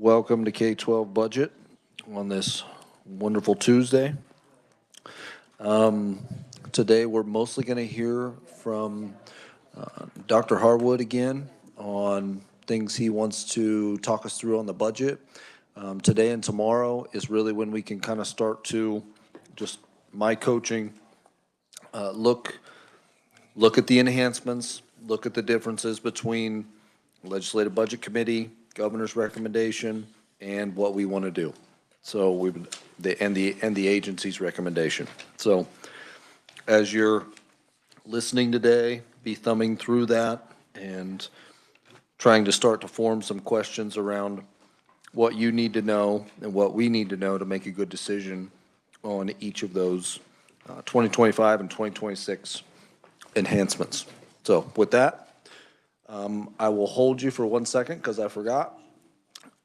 Welcome to K-12 budget on this wonderful Tuesday. Today we're mostly going to hear from Dr. Harwood again on things he wants to talk us through on the budget. Today and tomorrow is really when we can kind of start to just my coaching, look at the enhancements, look at the differences between Legislative Budget Committee, Governor's recommendation, and what we want to do. So the agency's recommendation. So as you're listening today, be thumbing through that and trying to start to form some questions around what you need to know and what we need to know to make a good decision on each of those 2025 and 2026 enhancements. So with that, I will hold you for 1 second because I forgot.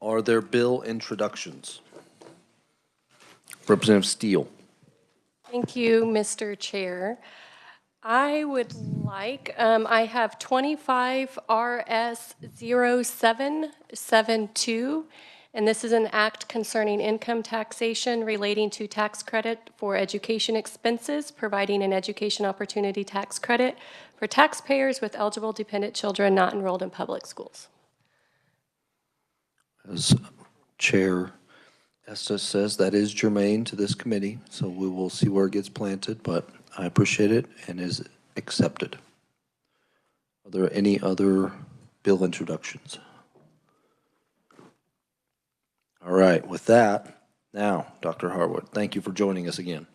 Are there bill introductions? Representative Steele. Thank you, Mr. Chair. I would like, I have 25 RS 0772, and this is an act concerning income taxation relating to tax credit for education expenses, providing an education opportunity tax credit for taxpayers with eligible dependent children not enrolled in public schools. As Chair Estes says, that is germane to this committee, so we will see where it gets planted, but I appreciate it and is accepted. Are there any other bill introductions? All right, with that, now, Dr. Harwood, thank you for joining us again.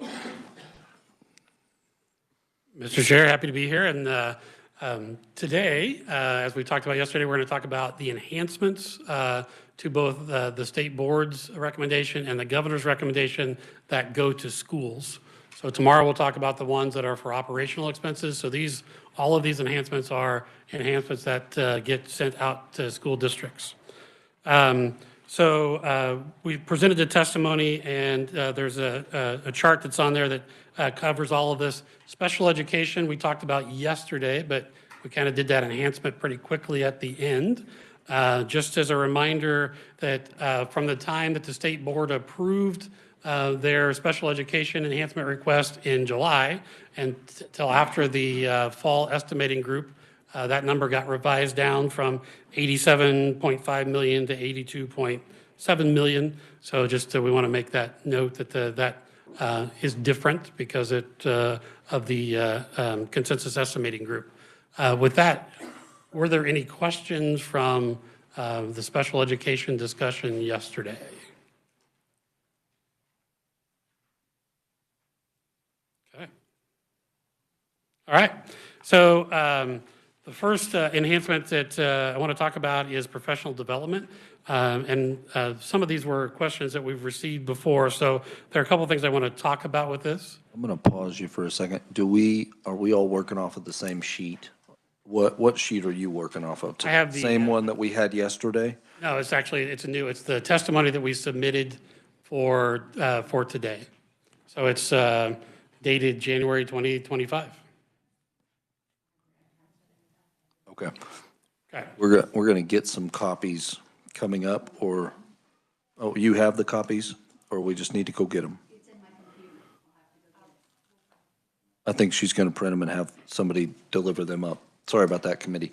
Mr. Chair, happy to be here. And today, as we talked about yesterday, we're going to talk about the enhancements to both the state board's recommendation and the governor's recommendation that go to schools. So tomorrow we'll talk about the ones that are for operational expenses. So all of these enhancements are enhancements that get sent out to school districts. We presented the testimony, and there's a chart that's on there that covers all of this. Special education we talked about yesterday, but we kind of did that enhancement pretty quickly at the end. Just as a reminder that from the time that the state board approved their special education enhancement request in July until after the fall estimating group, that number got revised down from 87.5 million to 82.7 million. So just we want to make that note that that is different because of the consensus estimating group. With that, were there any questions from the special education discussion yesterday? Okay. All right. So the first enhancement that I want to talk about is professional development. Some of these were questions that we've received before. So there are a couple of things I want to talk about with this. I'm going to pause you for a second. Are we all working off of the same sheet? What sheet are you working off of? I have the same one that we had yesterday? No, it's the testimony that we submitted for today. So it's dated January 2025. Okay. Okay. We're going to get some copies coming up, or you have the copies, or we just need to go get them? I think she's going to print them and have somebody deliver them up. Sorry about that, committee.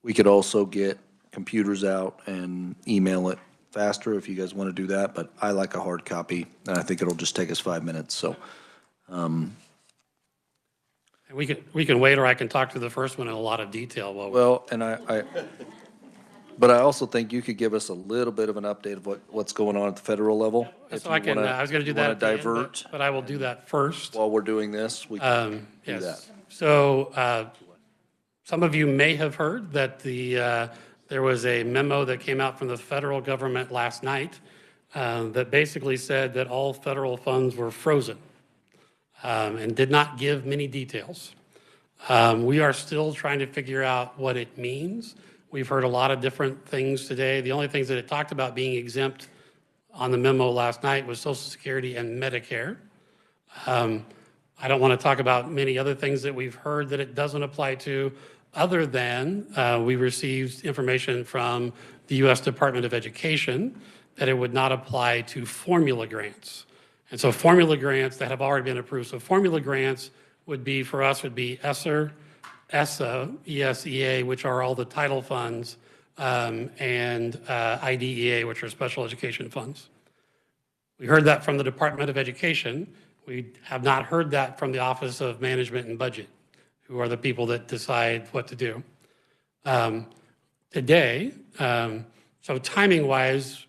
We could also get computers out and email it faster if you guys want to do that, but I like a hard copy, and I think it'll just take us 5 minutes. So, we can wait, or I can talk to the first one in a lot of detail. But I also think you could give us a little bit of an update of what's going on at the federal level. So I was going to do that at the end, but I will do that first. While we're doing this, we can do that. So some of you may have heard that there was a memo that came out from the federal government last night that basically said that all federal funds were frozen and did not give many details. We are still trying to figure out what it means. We've heard a lot of different things today. The only things that it talked about being exempt on the memo last night was Social Security and Medicare. I don't want to talk about many other things that we've heard that it doesn't apply to, other than we received information from the U.S. Department of Education that it would not apply to formula grants. And so formula grants that have already been approved. So formula grants would be, for us, would be ESSER, ESSA, ESEA, which are all the title funds, and IDEA, which are special education funds. We heard that from the Department of Education. We have not heard that from the Office of Management and Budget, who are the people that decide what to do. Today, so timing-wise,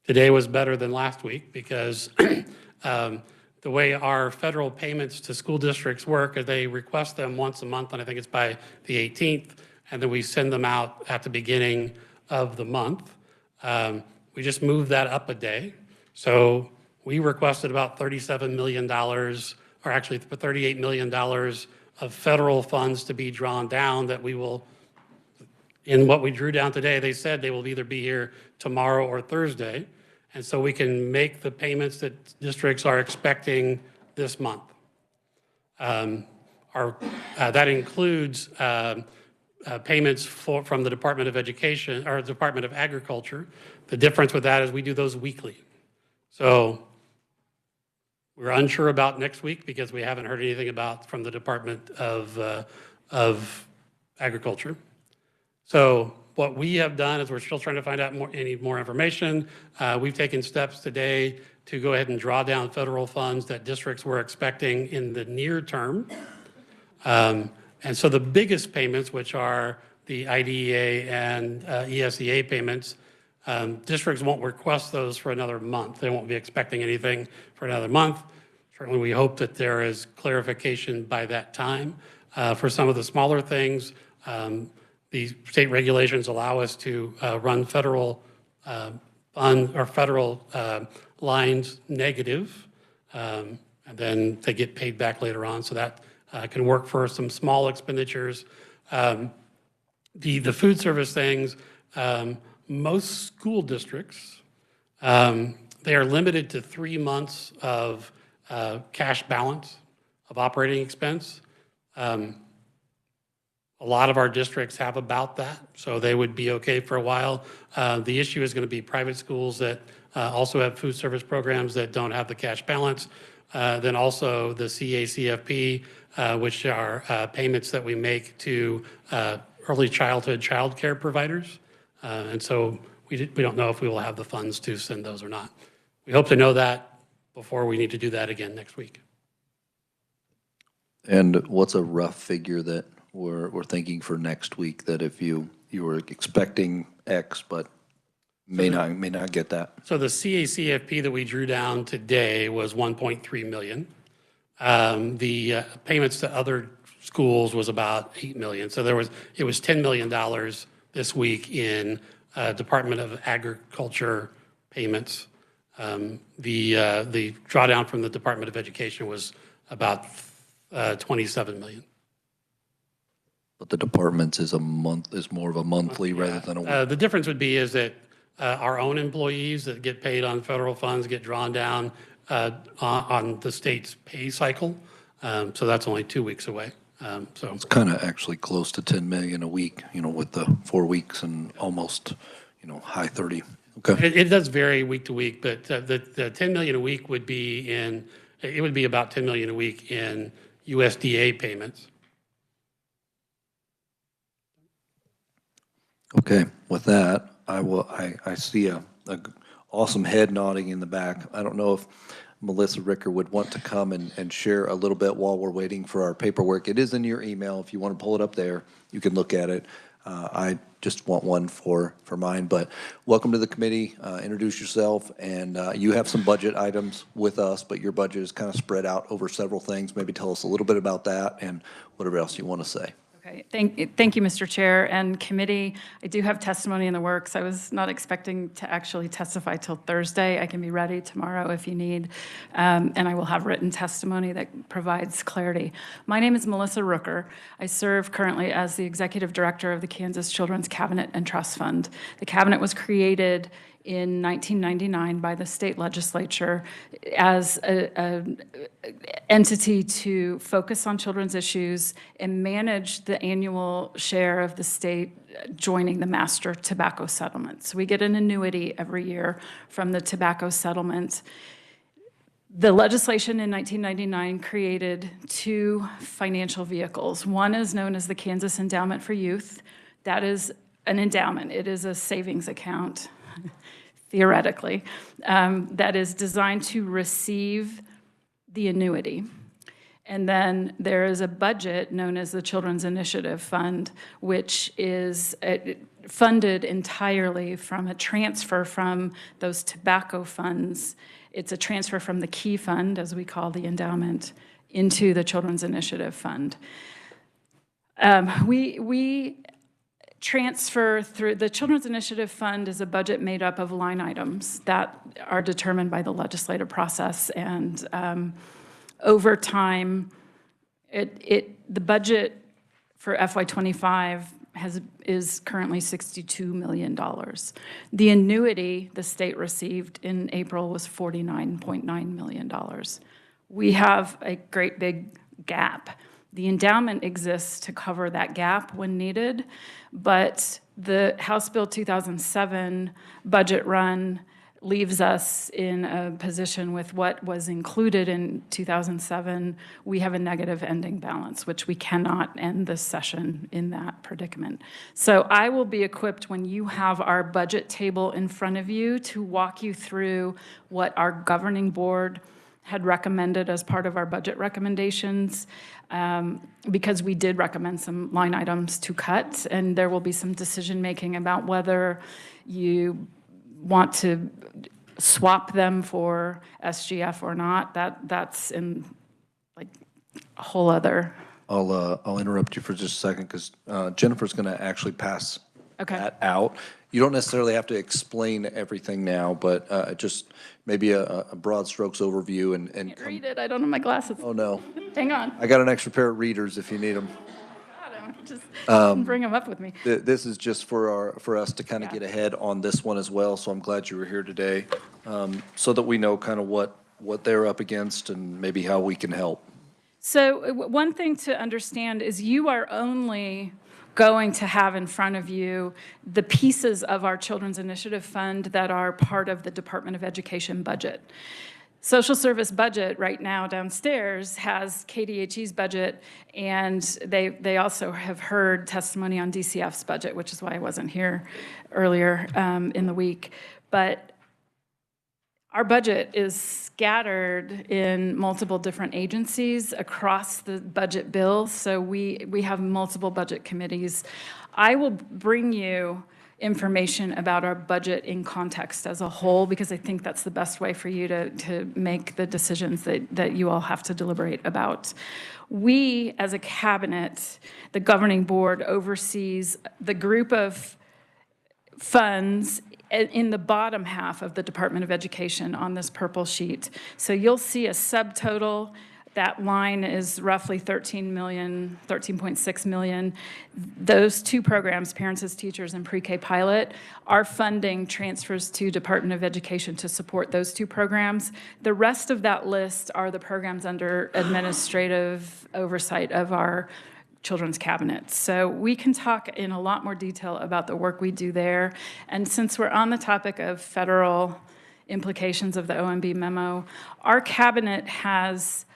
today was better than last week because the way our federal payments to school districts work is they request them once a month, and I think it's by the 18th, and then we send them out at the beginning of the month. We just moved that up a day. So we requested about $37 million, or actually $38 million of federal funds to be drawn down that we will, in what we drew down today, they said they will either be here tomorrow or Thursday. And so we can make the payments that districts are expecting this month. That includes payments from the Department of Education or Department of Agriculture. The difference with that is we do those weekly. So we're unsure about next week because we haven't heard anything from the Department of Agriculture. So what we have done is we're still trying to find out any more information. We've taken steps today to go ahead and draw down federal funds that districts were expecting in the near term. And so the biggest payments, which are the IDEA and ESEA payments, districts won't request those for another month. They won't be expecting anything for another month. Certainly, we hope that there is clarification by that time. For some of the smaller things, the state regulations allow us to run federal fund or federal lines negative, and then they get paid back later on. So that can work for some small expenditures. The food service things, most school districts, they are limited to 3 months of cash balance of operating expense. A lot of our districts have about that, so they would be okay for a while. The issue is going to be private schools that also have food service programs that don't have the cash balance. Then also the CACFP, which are payments that we make to early childhood child care providers. And so we don't know if we will have the funds to send those or not. We hope to know that before we need to do that again next week. And what's a rough figure that we're thinking for next week, that if you were expecting X but may not get that? So the CACFP that we drew down today was 1.3 million. The payments to other schools was about 8 million. So it was $10 million this week in Department of Agriculture payments. The drawdown from the Department of Education was about 27 million. But the departments is more of a monthly rather than a week. The difference would be is that our own employees that get paid on federal funds get drawn down on the state's pay cycle. So that's only 2 weeks away. So it's kind of actually close to 10 million a week, with the 4 weeks and almost, high 30. Okay. It does vary week to week, but the 10 million a week would be it would be about 10 million a week in USDA payments. Okay, with that, I see a awesome head nodding in the back. I don't know if Melissa Ricker would want to come and share a little bit while we're waiting for our paperwork. It is in your email. If you want to pull it up there, you can look at it. I just want one for mine, but welcome to the committee. Introduce yourself, and you have some budget items with us, but your budget is kind of spread out over several things. Maybe tell us a little bit about that and whatever else you want to say. Okay, thank you, Mr. Chair and committee. I do have testimony in the works. I was not expecting to actually testify till Thursday. I can be ready tomorrow if you need, and I will have written testimony that provides clarity. My name is Melissa Rooker. I serve currently as the Executive Director of the Kansas Children's Cabinet and Trust Fund. The cabinet was created in 1999 by the state legislature as an entity to focus on children's issues and manage the annual share of the state joining the master tobacco settlement. So we get an annuity every year from the tobacco settlement. The legislation in 1999 created two financial vehicles. One is known as the Kansas Endowment for Youth. That is an endowment. It is a savings account, theoretically, that is designed to receive the annuity. And then there is a budget known as the Children's Initiative Fund, which is funded entirely from a transfer from those tobacco funds. It's a transfer from the key fund, as we call the endowment, into the Children's Initiative Fund. We transfer through, the Children's Initiative Fund is a budget made up of line items that are determined by the legislative process. And over time, the budget for FY25 is currently $62 million. The annuity the state received in April was $49.9 million. We have a great big gap. The endowment exists to cover that gap when needed, but the House Bill 2007 budget run leaves us in a position with what was included in 2007. We have a negative ending balance, which we cannot end this session in that predicament. So I will be equipped when you have our budget table in front of you to walk you through what our governing board had recommended as part of our budget recommendations, because we did recommend some line items to cut, and there will be some decision-making about whether you want to swap them for SGF or not. That's in like a whole other. I'll interrupt you for just a second because Jennifer's going to actually pass that out. You don't necessarily have to explain everything now, but just maybe a broad strokes overview and I can't read it. I don't have my glasses. Oh no. Hang on. I got an extra pair of readers if you need them. Just bring them up with me. This is just for us to kind of get ahead on this one as well, so I'm glad you were here today, so that we know kind of what they're up against and maybe how we can help. So one thing to understand is you are only going to have in front of you the pieces of our Children's Initiative Fund that are part of the Department of Education budget. Social service budget right now downstairs has KDHE's budget, and they also have heard testimony on DCF's budget, which is why I wasn't here earlier in the week. But our budget is scattered in multiple different agencies across the budget bill, so we have multiple budget committees. I will bring you information about our budget in context as a whole, because I think that's the best way for you to make the decisions that you all have to deliberate about. We, as a cabinet, the governing board oversees the group of funds in the bottom half of the Department of Education on this purple sheet. So you'll see a subtotal. That line is roughly $13.6 million. Those two programs, Parents as Teachers and Pre-K Pilot, our funding transfers to Department of Education to support those two programs. The rest of that list are the programs under administrative oversight of our Children's Cabinet. So we can talk in a lot more detail about the work we do there. And since we're on the topic of federal implications of the OMB memo, our cabinet has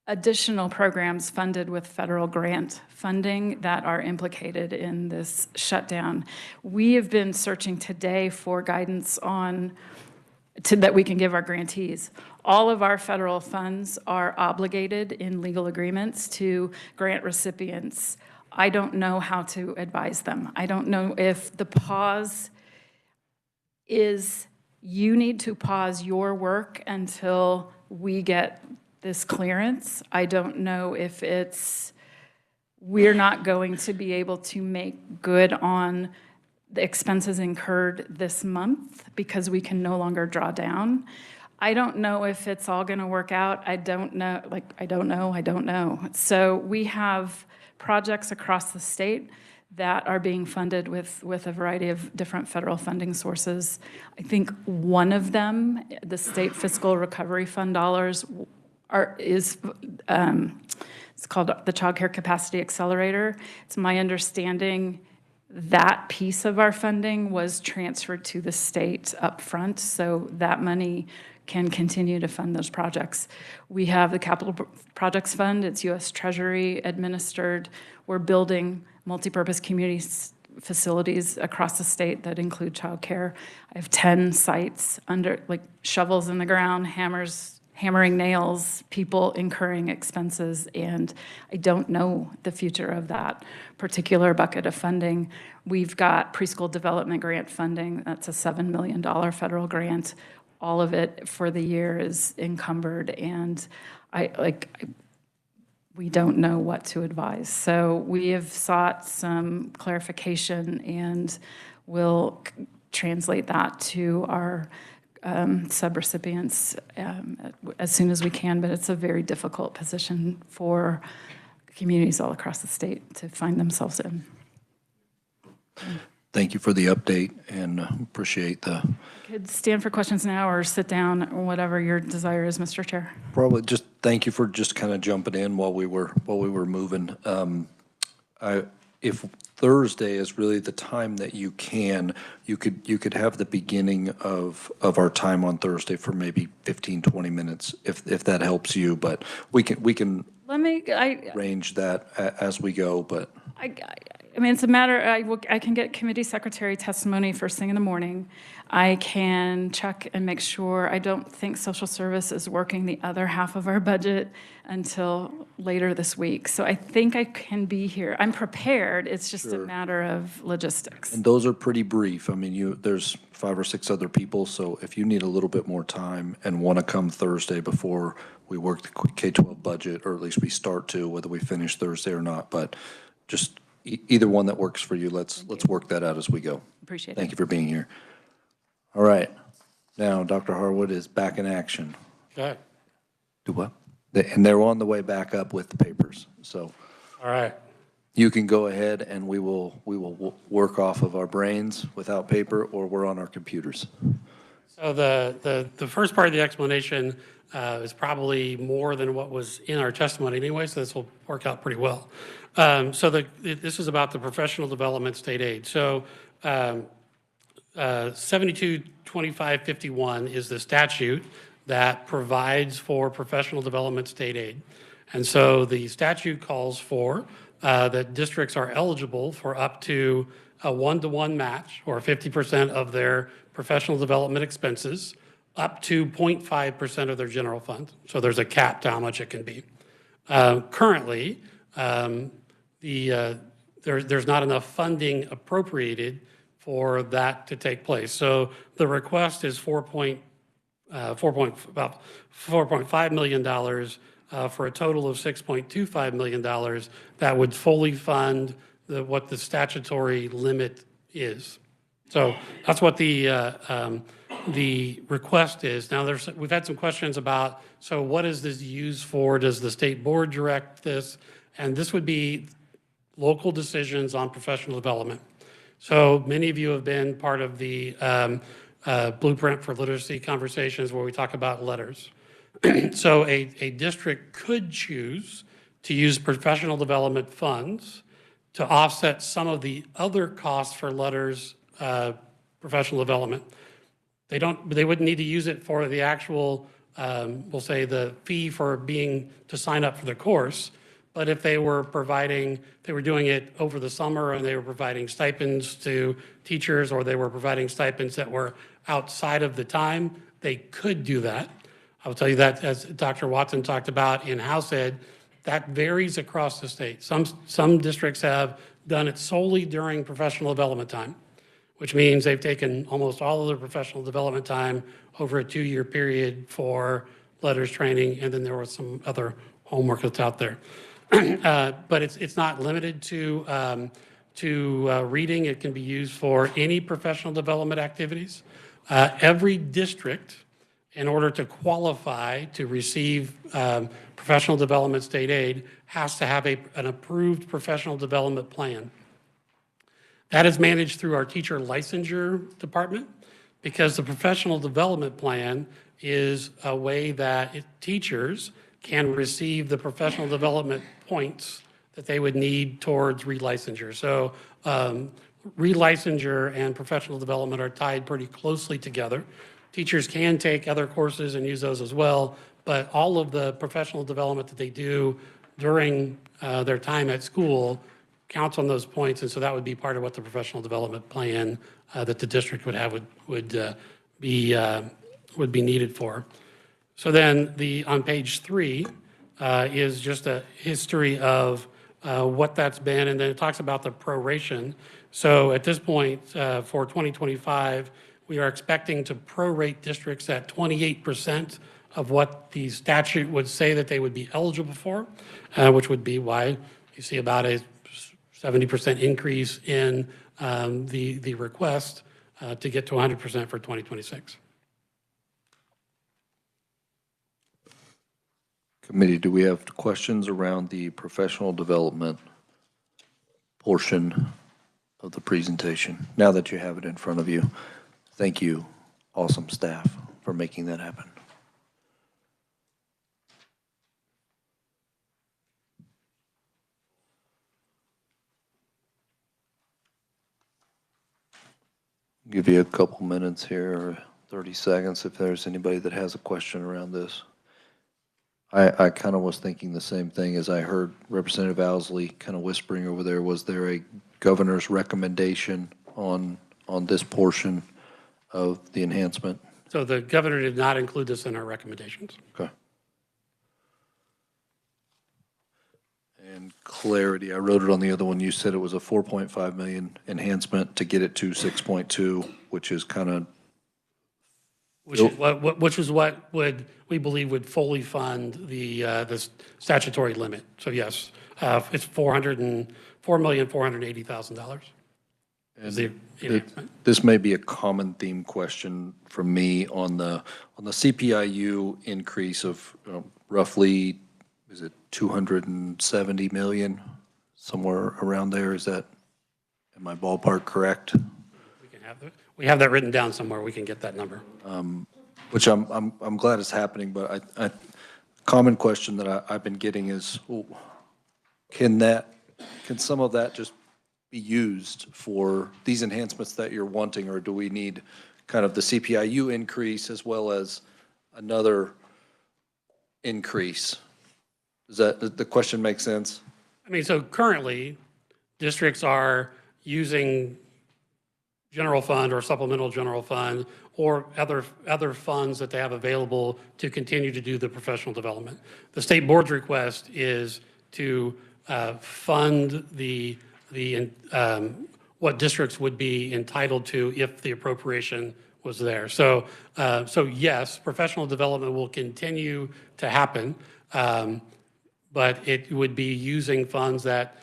additional programs funded with federal grant funding that are implicated in this shutdown. We have been searching today for guidance on that we can give our grantees. All of our federal funds are obligated in legal agreements to grant recipients. I don't know how to advise them. I don't know if the pause is you need to pause your work until we get this clearance. I don't know if it's we're not going to be able to make good on the expenses incurred this month because we can no longer draw down. I don't know if it's all going to work out. I don't know. I don't know. So we have projects across the state that are being funded with a variety of different federal funding sources. I think one of them, the State Fiscal Recovery Fund dollars, it's called the Child Care Capacity Accelerator. It's my understanding that piece of our funding was transferred to the state up front, so that money can continue to fund those projects. We have the Capital Projects Fund. It's U.S. Treasury administered. We're building multipurpose community facilities across the state that include childcare. I have 10 sites under, like, shovels in the ground, hammering nails, people incurring expenses, and I don't know the future of that particular bucket of funding. We've got preschool development grant funding. That's a $7 million federal grant. All of it for the year is encumbered, and we don't know what to advise. So we have sought some clarification, and we'll translate that to our subrecipients as soon as we can, but it's a very difficult position for communities all across the state to find themselves in. Thank you for the update, and appreciate the. Could stand for questions now or sit down, or whatever your desire is, Mr. Chair. Probably just thank you for just kind of jumping in while we were moving. If Thursday is really the time that you could have the beginning of our time on Thursday for maybe 15, 20 minutes, if that helps you. But we can arrange that as we go. But I mean, it's a matter, I can get committee secretary testimony first thing in the morning. I can check and make sure. I don't think social service is working the other half of our budget until later this week. So I think I can be here. I'm prepared. It's just a matter of logistics. And those are pretty brief. I mean, there's 5 or 6 other people. So if you need a little bit more time and want to come Thursday before we work the K-12 budget, or at least we start to, whether we finish Thursday or not, but just either one that works for you, let's work that out as we go. Appreciate it. Thank you for being here. All right. Now, Dr. Harwood is back in action. Okay. Do what? And they're on the way back up with the papers. So All right. you can go ahead, and we will work off of our brains without paper, or we're on our computers. So the first part of the explanation is probably more than what was in our testimony anyway, so this will work out pretty well. So this is about the professional development state aid. So 722551 is the statute that provides for professional development state aid. And so the statute calls for that districts are eligible for up to a 1-to-1 match, or 50% of their professional development expenses, up to 0.5% of their general fund. So there's a cap to how much it can be. Currently, there's not enough funding appropriated for that to take place. So the request is about $4.5 million for a total of $6.25 million that would fully fund what the statutory limit is. So that's what the request is. Now, we've had some questions about, so what is this used for? Does the state board direct this? And this would be local decisions on professional development. So many of you have been part of the Blueprint for Literacy conversations where we talk about letters. So a district could choose to use professional development funds to offset some of the other costs for letters professional development. They wouldn't need to use it for the actual, we'll say, the fee for to sign up for the course. But if they were doing it over the summer, and they were providing stipends to teachers, or they were providing stipends that were outside of the time, they could do that. I will tell you that, as Dr. Watson talked about in House Ed, that varies across the state. Some districts have done it solely during professional development time, which means they've taken almost all of their professional development time over a 2-year period for letters training, and then there was some other homework that's out there. But it's not limited to reading. It can be used for any professional development activities. Every district, in order to qualify to receive professional development state aid, has to have an approved professional development plan. That is managed through our teacher licensure department, because the professional development plan is a way that teachers can receive the professional development points that they would need towards relicensure. So relicensure and professional development are tied pretty closely together. Teachers can take other courses and use those as well, but all of the professional development that they do during their time at school counts on those points, and so that would be part of what the professional development plan that the district would have would be needed for. So then on page 3 is just a history of what that's been, and then it talks about the proration. So at this point, for 2025, we are expecting to prorate districts at 28% of what the statute would say that they would be eligible for, which would be why you see about a 70% increase in the request to get to 100% for 2026. Committee, do we have questions around the professional development portion of the presentation? Now that you have it in front of you, thank you, awesome staff, for making that happen. Give you a couple minutes here, 30 seconds, if there's anybody that has a question around this. I kind of was thinking the same thing as I heard Representative Owsley kind of whispering over there. Was there a governor's recommendation on this portion of the enhancement? So the governor did not include this in our recommendations. Okay. And clarity, I wrote it on the other one. You said it was a 4.5 million enhancement to get it to 6.2, which is kind of. Which is what we believe would fully fund the statutory limit. So yes, it's $4,480,000. This may be a common theme question from me on the CPIU increase of roughly, is it 270 million, somewhere around there? Is that, in my ballpark, correct? We have that written down somewhere. We can get that number. Which I'm glad it's happening, but common question that I've been getting is, can some of that just be used for these enhancements that you're wanting, or do we need kind of the CPIU increase as well as another increase? Does the question make sense? I mean, so currently, districts are using general fund or supplemental general fund or other funds that they have available to continue to do the professional development. The state board's request is to fund what districts would be entitled to if the appropriation was there. So yes, professional development will continue to happen, but it would be using funds that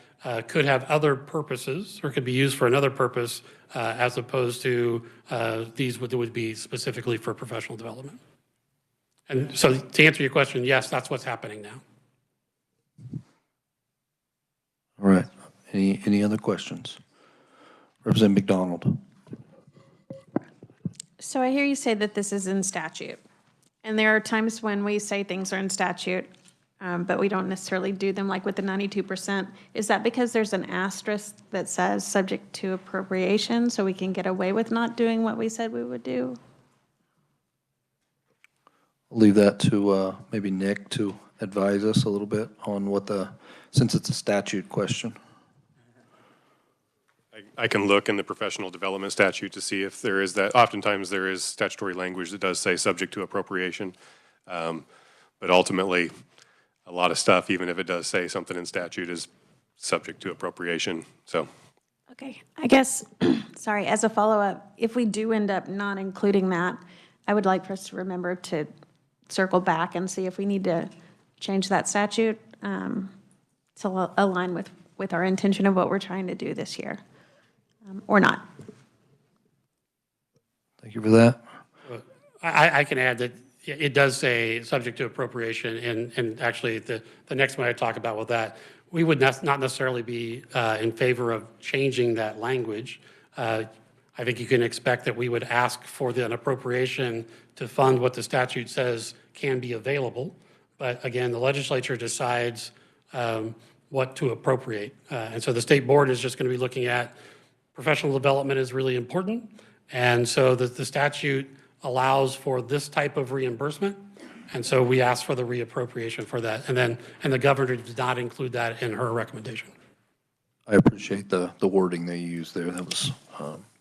could have other purposes or could be used for another purpose as opposed to these would be specifically for professional development. And so to answer your question, yes, that's what's happening now. All right. Any other questions? Representative McDonald. So I hear you say that this is in statute. And there are times when we say things are in statute, but we don't necessarily do them, like with the 92%. Is that because there's an asterisk that says subject to appropriation, so we can get away with not doing what we said we would do? I'll leave that to maybe Nick to advise us a little bit on since it's a statute question. I can look in the professional development statute to see if there is that. Oftentimes there is statutory language that does say subject to appropriation. But ultimately, a lot of stuff, even if it does say something in statute, is subject to appropriation. So. Okay, I guess, sorry, as a follow-up, if we do end up not including that, I would like for us to remember to circle back and see if we need to change that statute to align with our intention of what we're trying to do this year, or not. Thank you for that. I can add that it does say subject to appropriation, and actually the next one I talk about with that, we would not necessarily be in favor of changing that language. I think you can expect that we would ask for an appropriation to fund what the statute says can be available. But again, the legislature decides what to appropriate. And so the state board is just going to be looking at professional development is really important. And so the statute allows for this type of reimbursement. And so we asked for the reappropriation for that. And the governor did not include that in her recommendation. I appreciate the wording that you used there. That was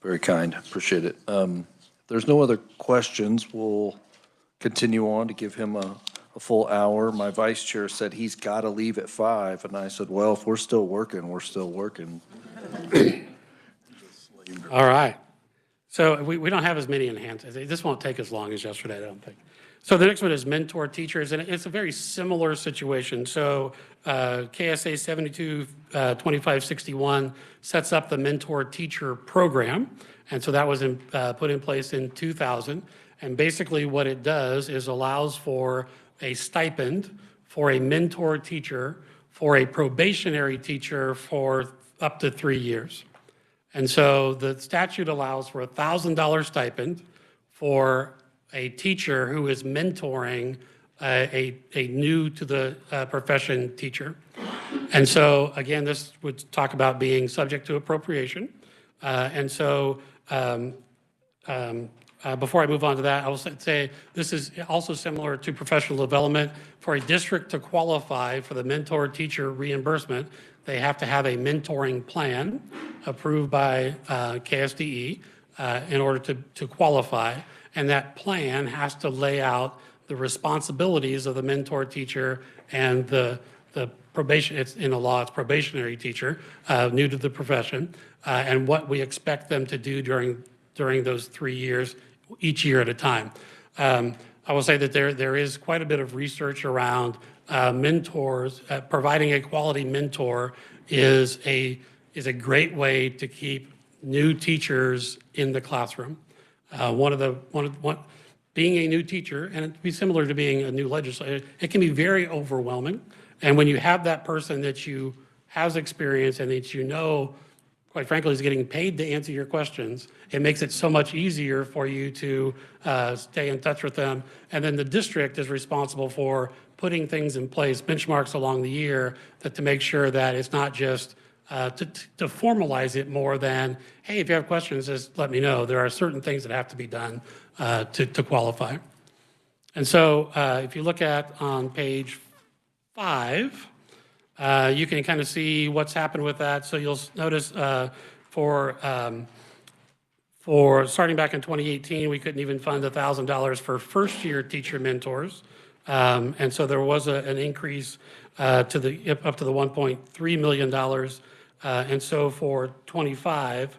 very kind. Appreciate it. If there's no other questions, we'll continue on to give him a full hour. My vice chair said he's got to leave at 5, and I said, well, if we're still working, we're still working. All right. So we don't have as many in hand. This won't take as long as yesterday, I don't think. So the next one is mentor teachers, and it's a very similar situation. So KSA 722561 sets up the mentor teacher program. And so that was put in place in 2000. And basically what it does is allows for a stipend for a mentor teacher for a probationary teacher for up to 3 years. And so the statute allows for a $1,000 stipend for a teacher who is mentoring a new to the profession teacher. And so, again, this would talk about being subject to appropriation. Before I move on to that, I will say this is also similar to professional development. For a district to qualify for the mentor teacher reimbursement, they have to have a mentoring plan approved by KSDE in order to qualify. And that plan has to lay out the responsibilities of the mentor teacher and the probation, it's in the law, it's probationary teacher, new to the profession, and what we expect them to do during those 3 years, each year at a time. I will say that there is quite a bit of research around mentors. Providing a quality mentor is a great way to keep new teachers in the classroom. Being a new teacher, and it'd be similar to being a new legislator, it can be very overwhelming. And when you have that person that you has experience and that you know, quite frankly, is getting paid to answer your questions, it makes it so much easier for you to stay in touch with them. And then the district is responsible for putting things in place, benchmarks along the year, to make sure that it's not just to formalize it more than, hey, if you have questions, just let me know. There are certain things that have to be done to qualify. And so if you look at on page 5, you can kind of see what's happened with that. So you'll notice for starting back in 2018, we couldn't even fund $1,000 for first-year teacher mentors. And so there was an increase up to the $1.3 million. And so for 25,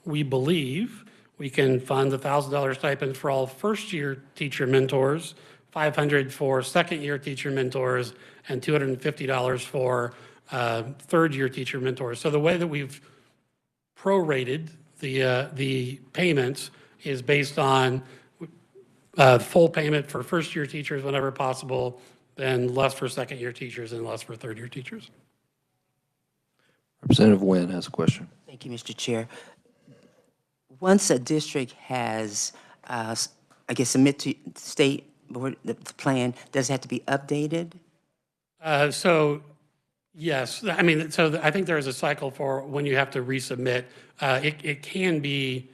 we believe we can fund the $1,000 stipend for all first-year teacher mentors, $500 for second-year teacher mentors, and $250 for third-year teacher mentors. So the way that we've prorated the payments is based on full payment for first-year teachers whenever possible, then less for second-year teachers and less for third-year teachers. Representative Nguyen has a question. Thank you, Mr. Chair. Once a district has, I guess, submit to state board the plan, does it have to be updated? So, yes. I mean, so I think there is a cycle for when you have to resubmit. It can be,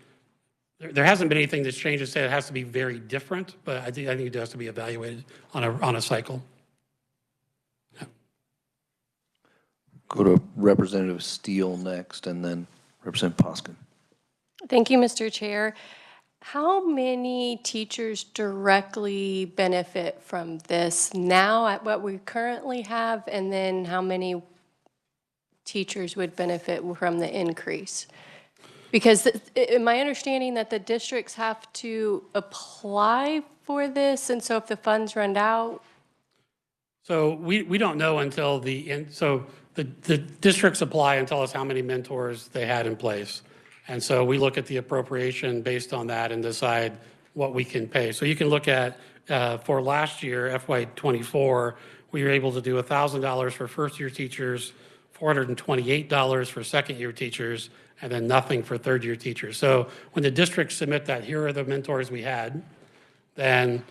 there hasn't been anything that's changed to say it has to be very different, but I think it has to be evaluated on a cycle. Go to Representative Steele next, and then Representative Poskin. Thank you, Mr. Chair. How many teachers directly benefit from this now at what we currently have, and then how many teachers would benefit from the increase? Because my understanding that the districts have to apply for this, and so if the funds run out? So we don't know until the end. So the districts apply and tell us how many mentors they had in place. And so we look at the appropriation based on that and decide what we can pay. So you can look at, for last year, FY24, we were able to do $1,000 for first-year teachers, $428 for second-year teachers, and then nothing for third-year teachers. So when the districts submit that, here are the mentors we had, then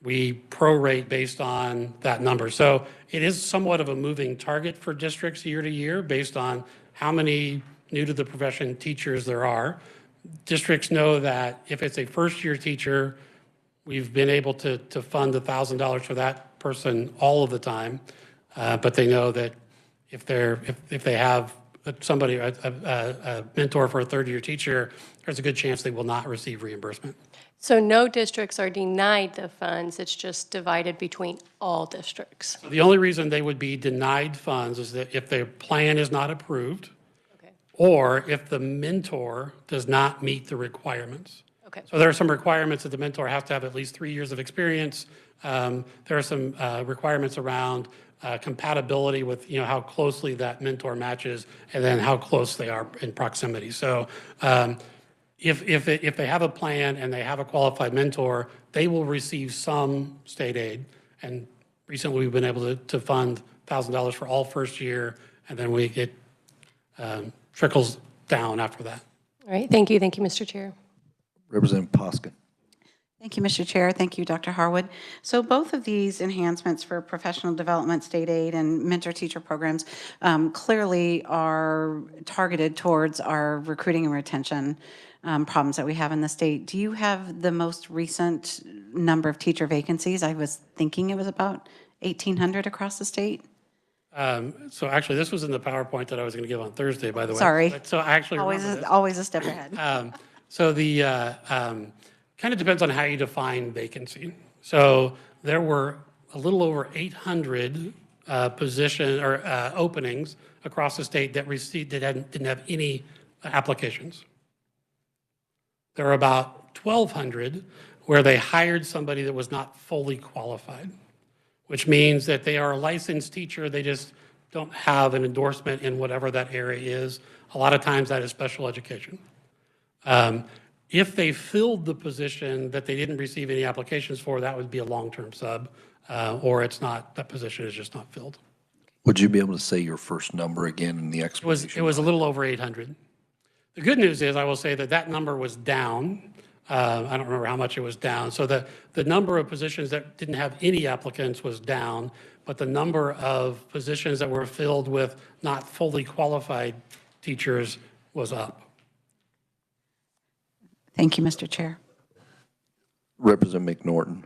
we prorate based on that number. So it is somewhat of a moving target for districts year to year based on how many new to the profession teachers there are. Districts know that if it's a first-year teacher, we've been able to fund $1,000 for that person all of the time, but they know that if they have somebody, a mentor for a third-year teacher, there's a good chance they will not receive reimbursement. So no districts are denied the funds, it's just divided between all districts. The only reason they would be denied funds is that if their plan is not approved, Okay. or if the mentor does not meet the requirements. Okay. So there are some requirements that the mentor has to have at least 3 years of experience. There are some requirements around compatibility with, how closely that mentor matches, and then how close they are in proximity. So if they have a plan and they have a qualified mentor, they will receive some state aid. And recently, we've been able to fund $1,000 for all first year, and then it trickles down after that. All right, thank you, Mr. Chair. Representative Poskin. Thank you, Mr. Chair. Thank you, Dr. Harwood. So both of these enhancements for professional development, state aid, and mentor teacher programs clearly are targeted towards our recruiting and retention problems that we have in the state. Do you have the most recent number of teacher vacancies? I was thinking it was about 1,800 across the state. So actually, this was in the PowerPoint that I was going to give on Thursday, by the way. Sorry. So I actually remember this. Always a step ahead. So the kind of depends on how you define vacancy. So there were a little over 800 openings across the state that didn't have any applications. There were about 1,200 where they hired somebody that was not fully qualified, which means that they are a licensed teacher, they just don't have an endorsement in whatever that area is. A lot of times that is special education. If they filled the position that they didn't receive any applications for, that would be a long-term sub, or that position is just not filled. Would you be able to say your first number again in the explanation? It was a little over 800. The good news is, I will say that number was down. I don't remember how much it was down. So the number of positions that didn't have any applicants was down, but the number of positions that were filled with not fully qualified teachers was up. Thank you, Mr. Chair. Representative McNorton.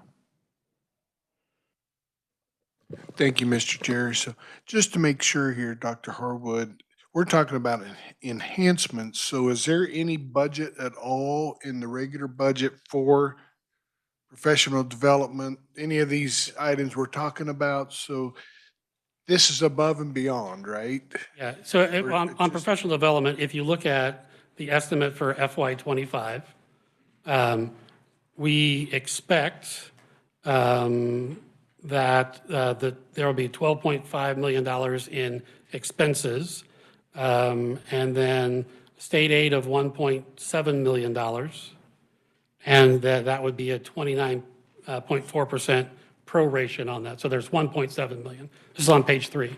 Thank you, Mr. Chair. So just to make sure here, Dr. Harwood, we're talking about enhancements. So is there any budget at all in the regular budget for professional development, any of these items we're talking about? So this is above and beyond, right? Yeah, so on professional development, if you look at the estimate for FY25, we expect that there will be $12.5 million in expenses, and then state aid of $1.7 million, and that would be a 29.4% proration on that. So there's $1.7 million. This is on page 3.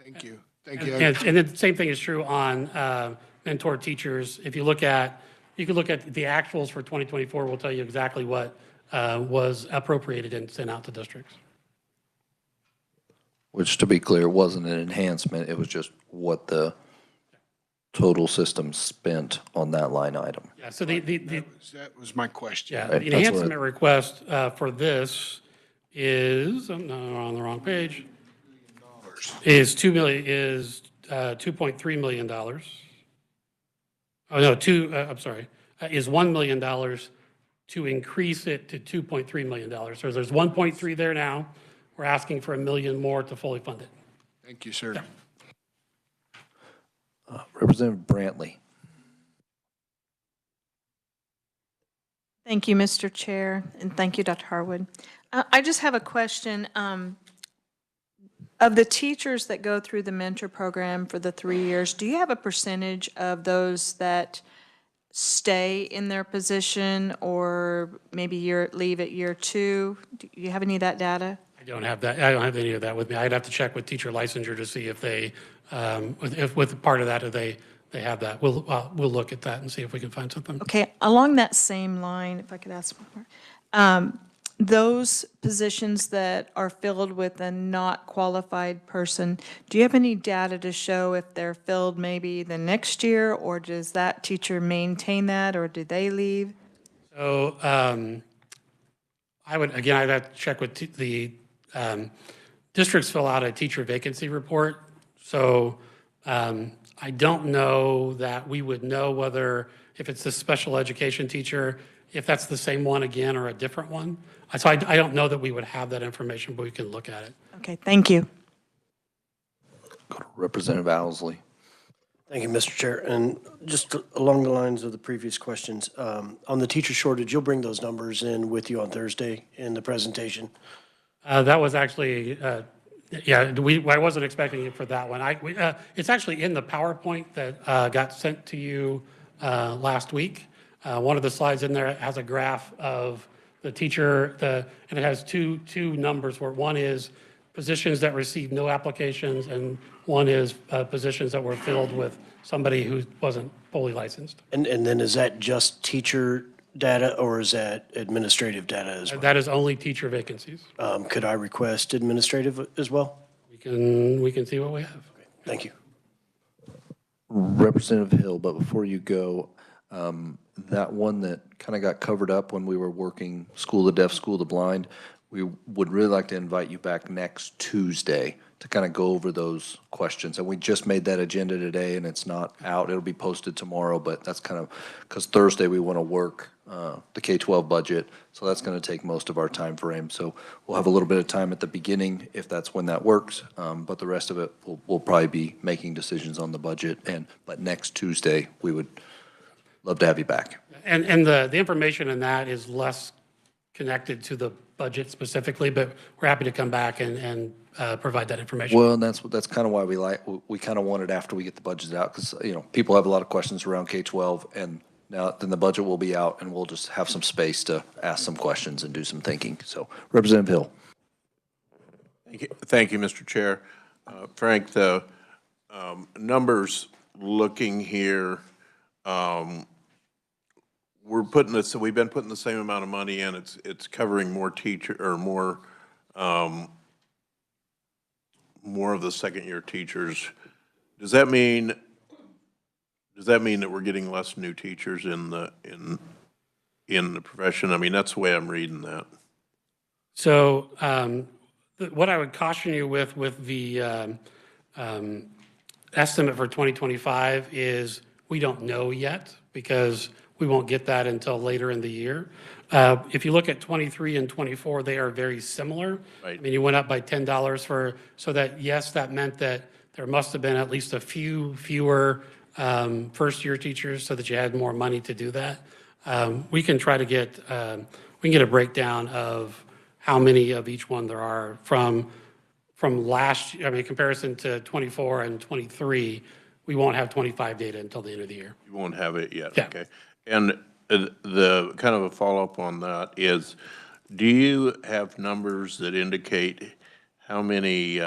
Thank you. Thank you. And then the same thing is true on mentor teachers. If you look at, the actuals for 2024 will tell you exactly what was appropriated and sent out to districts. Which, to be clear, wasn't an enhancement, it was just what the total system spent on that line item. Yeah, so That was my question. yeah, Right, the that's what enhancement request for this is, I'm on the wrong page, is $2.3 million. Oh, no, is $1 million to increase it to $2.3 million. So there's 1.3 there now. We're asking for $1 million more to fully fund it. Thank you, sir. Representative Brantley. Thank you, Mr. Chair, and thank you, Dr. Harwood. I just have a question. Of the teachers that go through the mentor program for the 3 years, do you have a percentage of those that stay in their position or maybe leave at year 2? Do you have any of that data? I don't have that. I don't have any of that with me. I'd have to check with teacher licensure to see if they, with part of that, if they have that. We'll look at that and see if we can find something. Okay, along that same line, if I could ask one more. Those positions that are filled with a not qualified person, do you have any data to show if they're filled maybe the next year, or does that teacher maintain that, or do they leave? So I'd have to check with the districts fill out a teacher vacancy report. So I don't know that we would know whether, if it's the special education teacher, if that's the same one again or a different one. So I don't know that we would have that information, but we can look at it. Okay, thank you. Go to Representative Owsley. Thank you, Mr. Chair. And just along the lines of the previous questions, on the teacher shortage, you'll bring those numbers in with you on Thursday in the presentation? That was actually, yeah, I wasn't expecting it for that one. It's actually in the PowerPoint that got sent to you last week. One of the slides in there has a graph of the teacher, and it has two numbers where one is positions that received no applications and one is positions that were filled with somebody who wasn't fully licensed. And then is that just teacher data or is that administrative data as well? That is only teacher vacancies. Could I request administrative as well? We can see what we have. Okay, thank you. Representative Hill, but before you go, that one that kind of got covered up when we were working School of the Deaf, School of the Blind, we would really like to invite you back next Tuesday to kind of go over those questions. And we just made that agenda today and it's not out. It'll be posted tomorrow, but that's kind of, because Thursday we want to work the K-12 budget. So that's going to take most of our time frame. So we'll have a little bit of time at the beginning if that's when that works. But the rest of it, we'll probably be making decisions on the budget. But next Tuesday, we would love to have you back. And the information in that is less connected to the budget specifically, but we're happy to come back and provide that information. Well, and that's kind of why we kind of want it after we get the budget out, because, people have a lot of questions around K-12, and then the budget will be out, and we'll just have some space to ask some questions and do some thinking. So, Representative Hill. Thank you, Mr. Chair. Frank, the numbers looking here, we've been putting the same amount of money in. It's covering more more of the second-year teachers. Does that mean that we're getting less new teachers in the profession? I mean, that's the way I'm reading that. So what I would caution you with the estimate for 2025 is we don't know yet, because we won't get that until later in the year. If you look at 23 and 24, they are very similar. Right. I mean, you went up by $10 so that, yes, that meant that there must have been at least a fewer first-year teachers so that you had more money to do that. We can try to get, we can get a breakdown of how many of each one there are from last year. I mean, in comparison to 24 and 23, we won't have 25 data until the end of the year. You won't have it yet, Yeah. okay. And the kind of a follow-up on that is, do you have numbers that indicate how many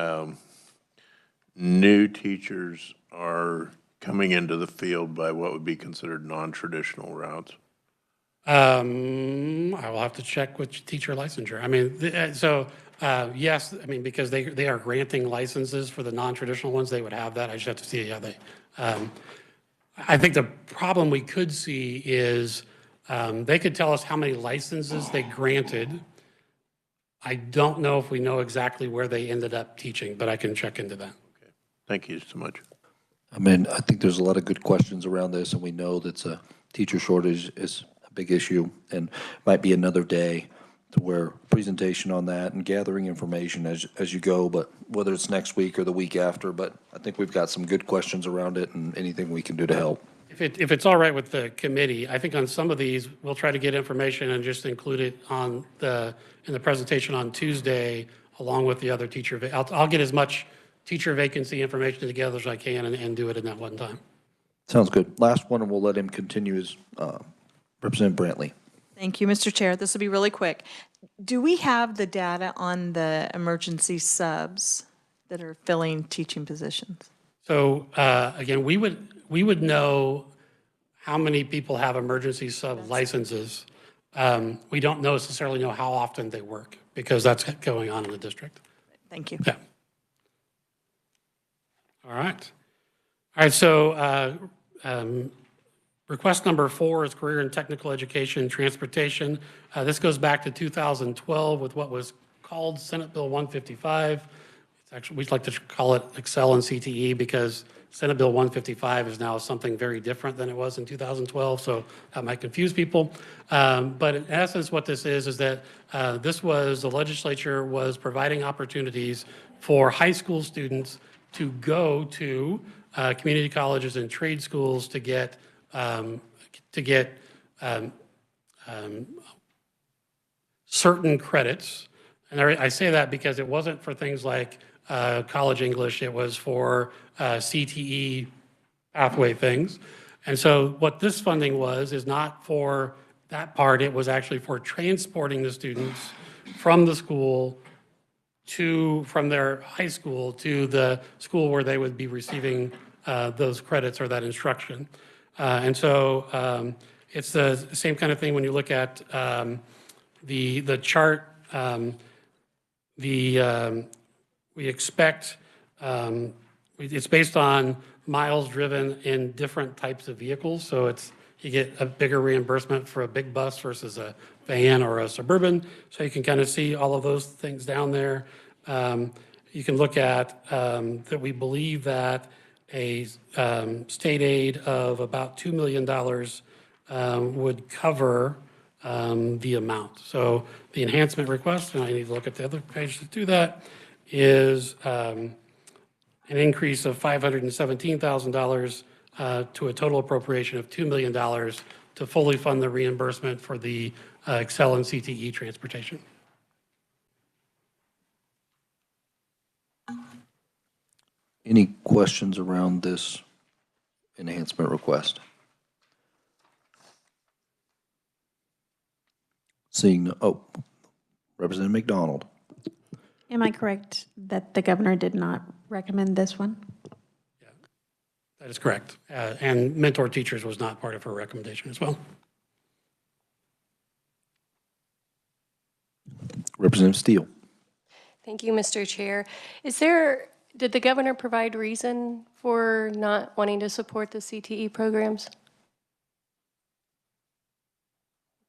new teachers are coming into the field by what would be considered non-traditional routes? I will have to check with teacher licensure. I mean, yes, I mean, because they are granting licenses for the non-traditional ones, they would have that. I just have to see how they, I think the problem we could see is they could tell us how many licenses they granted. I don't know if we know exactly where they ended up teaching, but I can check into that. Okay. Thank you so much. I mean, I think there's a lot of good questions around this, and we know that a teacher shortage is a big issue, and might be another day to where presentation on that and gathering information as you go, but whether it's next week or the week after, but I think we've got some good questions around it and anything we can do to help. If it's all right with the committee, I think on some of these, we'll try to get information and just include it in the presentation on Tuesday, along with the other teacher. I'll get as much teacher vacancy information together as I can and do it in that one time. Sounds good. Last one, and we'll let him continue his, Representative Brantley. Thank you, Mr. Chair. This will be really quick. Do we have the data on the emergency subs that are filling teaching positions? So again, we would know how many people have emergency sub licenses. We don't necessarily know how often they work because that's going on in the district. Thank you. Yeah. All right. All right, so request number 4 is career and technical education and transportation. This goes back to 2012 with what was called Senate Bill 155. It's actually, we'd like to call it Excel and CTE because Senate Bill 155 is now something very different than it was in 2012, so that might confuse people. But in essence, what this is that this was, the legislature was providing opportunities for high school students to go to community colleges and trade schools to get certain credits. And I say that because it wasn't for things like college English, it was for CTE pathway things. And so what this funding was is not for that part, it was actually for transporting the students from the school from their high school to the school where they would be receiving those credits or that instruction. And so it's the same kind of thing when you look at the chart. We expect, it's based on miles driven in different types of vehicles. So you get a bigger reimbursement for a big bus versus a van or a Suburban. So you can kind of see all of those things down there. You can look at that we believe that a state aid of about $2 million would cover the amount. So the enhancement request, and I need to look at the other page to do that, is an increase of $517,000 to a total appropriation of $2 million to fully fund the reimbursement for the Excel and CTE transportation. Any questions around this enhancement request? Seeing, Representative McDonald. Am I correct that the governor did not recommend this one? Yeah, that is correct. And mentor teachers was not part of her recommendation as well. Representative Steele. Thank you, Mr. Chair. Did the governor provide reason for not wanting to support the CTE programs?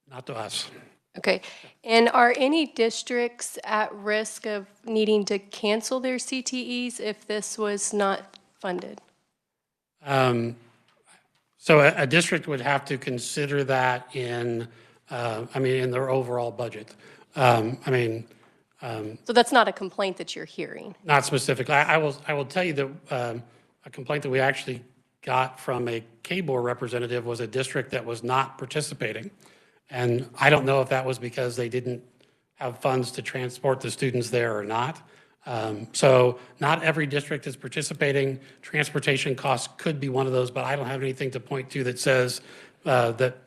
Not to us. Okay. And are any districts at risk of needing to cancel their CTEs if this was not funded? So a district would have to consider that in their overall budget. So that's not a complaint that you're hearing? Not specifically. I will tell you that a complaint that we actually got from a K-Board representative was a district that was not participating. And I don't know if that was because they didn't have funds to transport the students there or not. So not every district is participating. Transportation costs could be one of those, but I don't have anything to point to that says that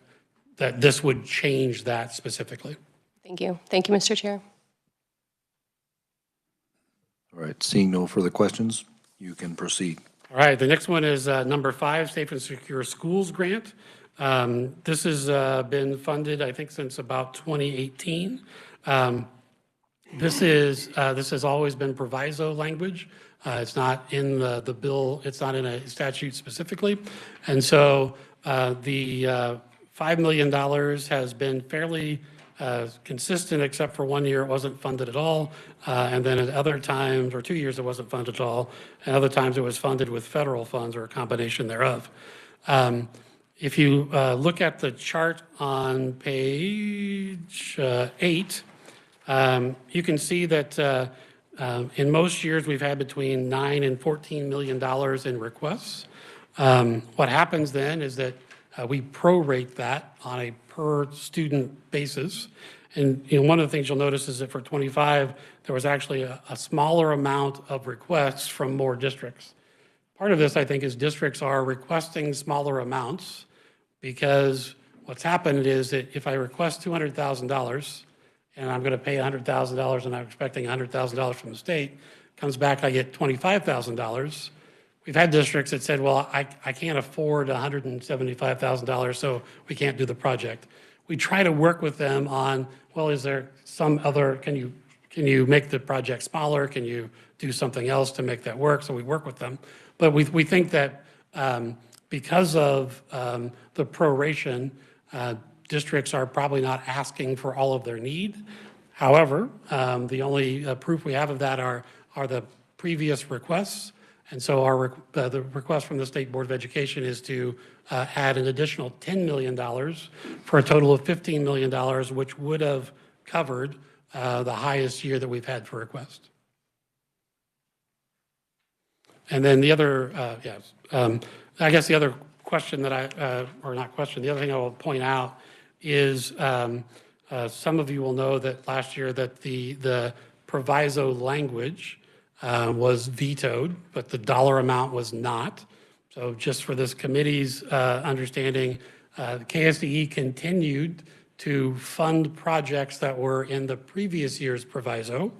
this would change that specifically. Thank you. Thank you, Mr. Chair. All right, seeing no further questions, you can proceed. All right, the next one is number 5, Safe and Secure Schools Grant. This has been funded, I think, since about 2018. This has always been proviso language. It's not in the bill. It's not in a statute specifically. And so the $5 million has been fairly consistent, except for 1 year it wasn't funded at all. And then at other times, or 2 years it wasn't funded at all. And other times it was funded with federal funds or a combination thereof. If you look at the chart on page 8, you can see that in most years we've had between $9 and $14 million in requests. What happens then is that we prorate that on a per student basis. And one of the things you'll notice is that for 25, there was actually a smaller amount of requests from more districts. Part of this, I think, is districts are requesting smaller amounts because what's happened is that if I request $200,000 and I'm going to pay $100,000 and I'm expecting $100,000 from the state, comes back, I get $25,000. We've had districts that said, well, I can't afford $175,000, so we can't do the project. We try to work with them on, well, is there some other, can you make the project smaller? Can you do something else to make that work? So we work with them. But we think that because of the proration, districts are probably not asking for all of their need. However, the only proof we have of that are the previous requests. And so the request from the State Board of Education is to add an additional $10 million for a total of $15 million, which would have covered the highest year that we've had for request. And then the other, I guess the other question that or not question, the other thing I will point out is some of you will know that last year that the proviso language was vetoed, but the dollar amount was not. So just for this committee's understanding, KSDE continued to fund projects that were in the previous year's proviso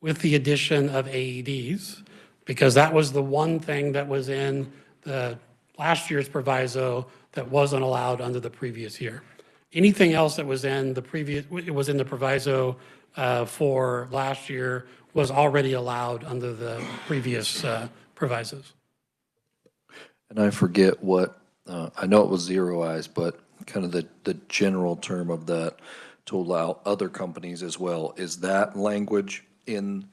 with the addition of AEDs, because that was the one thing that was in the last year's proviso that wasn't allowed under the previous year. Anything else that was in the proviso for last year was already allowed under the previous provisos. And I forget what, I know it was zeroized, but kind of the general term of that to allow other companies as well. Is that language in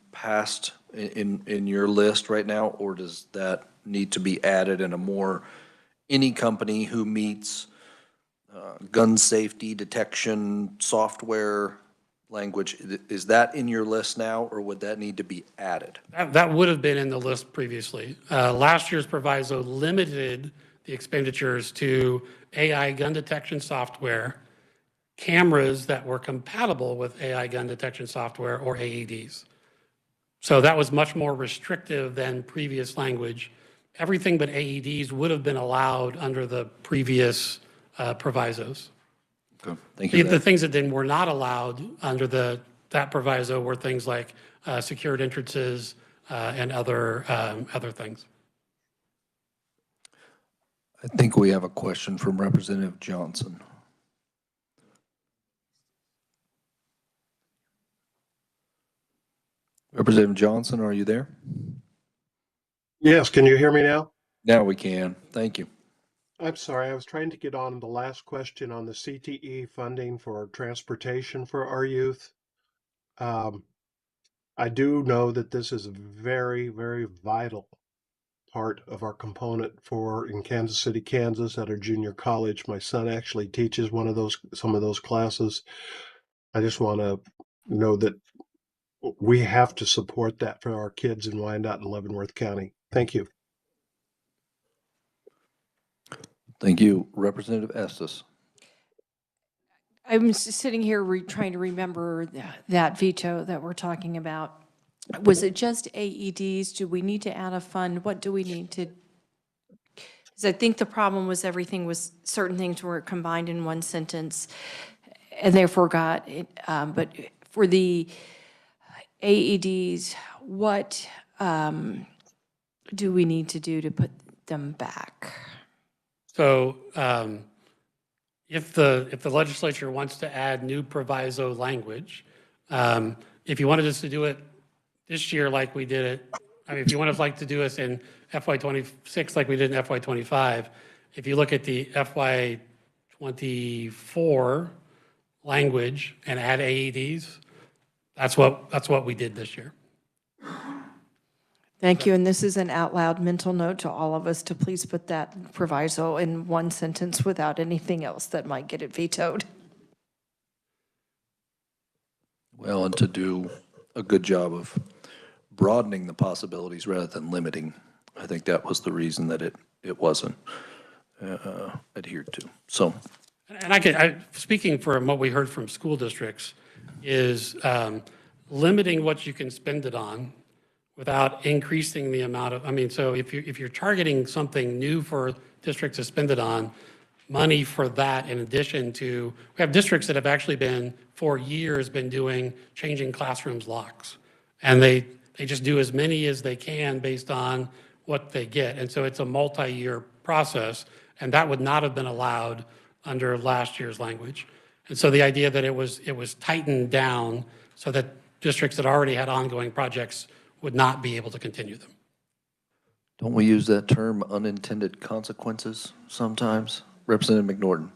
your list right now, or does that need to be added in a more, any company who meets gun safety detection software language, is that in your list now, or would that need to be added? That would have been in the list previously. Last year's proviso limited the expenditures to AI gun detection software, cameras that were compatible with AI gun detection software, or AEDs. So that was much more restrictive than previous language. Everything but AEDs would have been allowed under the previous provisos. Okay, thank you. The things that then were not allowed under that proviso were things like secured entrances and other things. I think we have a question from Representative Johnson. Representative Johnson, are you there? Yes, can you hear me now? Now we can. Thank you. I'm sorry, I was trying to get on the last question on the CTE funding for transportation for our youth. I do know that this is a very, very vital part of our component in Kansas City, Kansas at our junior college. My son actually teaches some of those classes. I just want to know that we have to support that for our kids in Wyandotte and Leavenworth County. Thank you. Thank you. Representative Estes. I'm sitting here trying to remember that veto that we're talking about. Was it just AEDs? Do we need to add a fund? What do we need to? Because I think the problem was certain things were combined in one sentence and therefore but for the AEDs, what do we need to do to put them back? So if the legislature wants to add new proviso language, if you wanted us to do it this year like we did it, I mean, if you want us to do us in FY26 like we did in FY25, if you look at the FY24 language and add AEDs, that's what we did this year. Thank you, and this is an out loud mental note to all of us to please put that proviso in one sentence without anything else that might get it vetoed. Well, and to do a good job of broadening the possibilities rather than limiting. I think that was the reason that it wasn't adhered to. So, and speaking from what we heard from school districts, is limiting what you can spend it on without increasing the amount of, I mean, so if you're targeting something new for districts to spend it on, money for that in addition to, we have districts that have actually been, for years, been doing, changing classrooms locks. And they just do as many as they can based on what they get. And so it's a multi-year process, and that would not have been allowed under last year's language. And so the idea that it was tightened down so that districts that already had ongoing projects would not be able to continue them. Don't we use that term unintended consequences sometimes? Representative McNorton.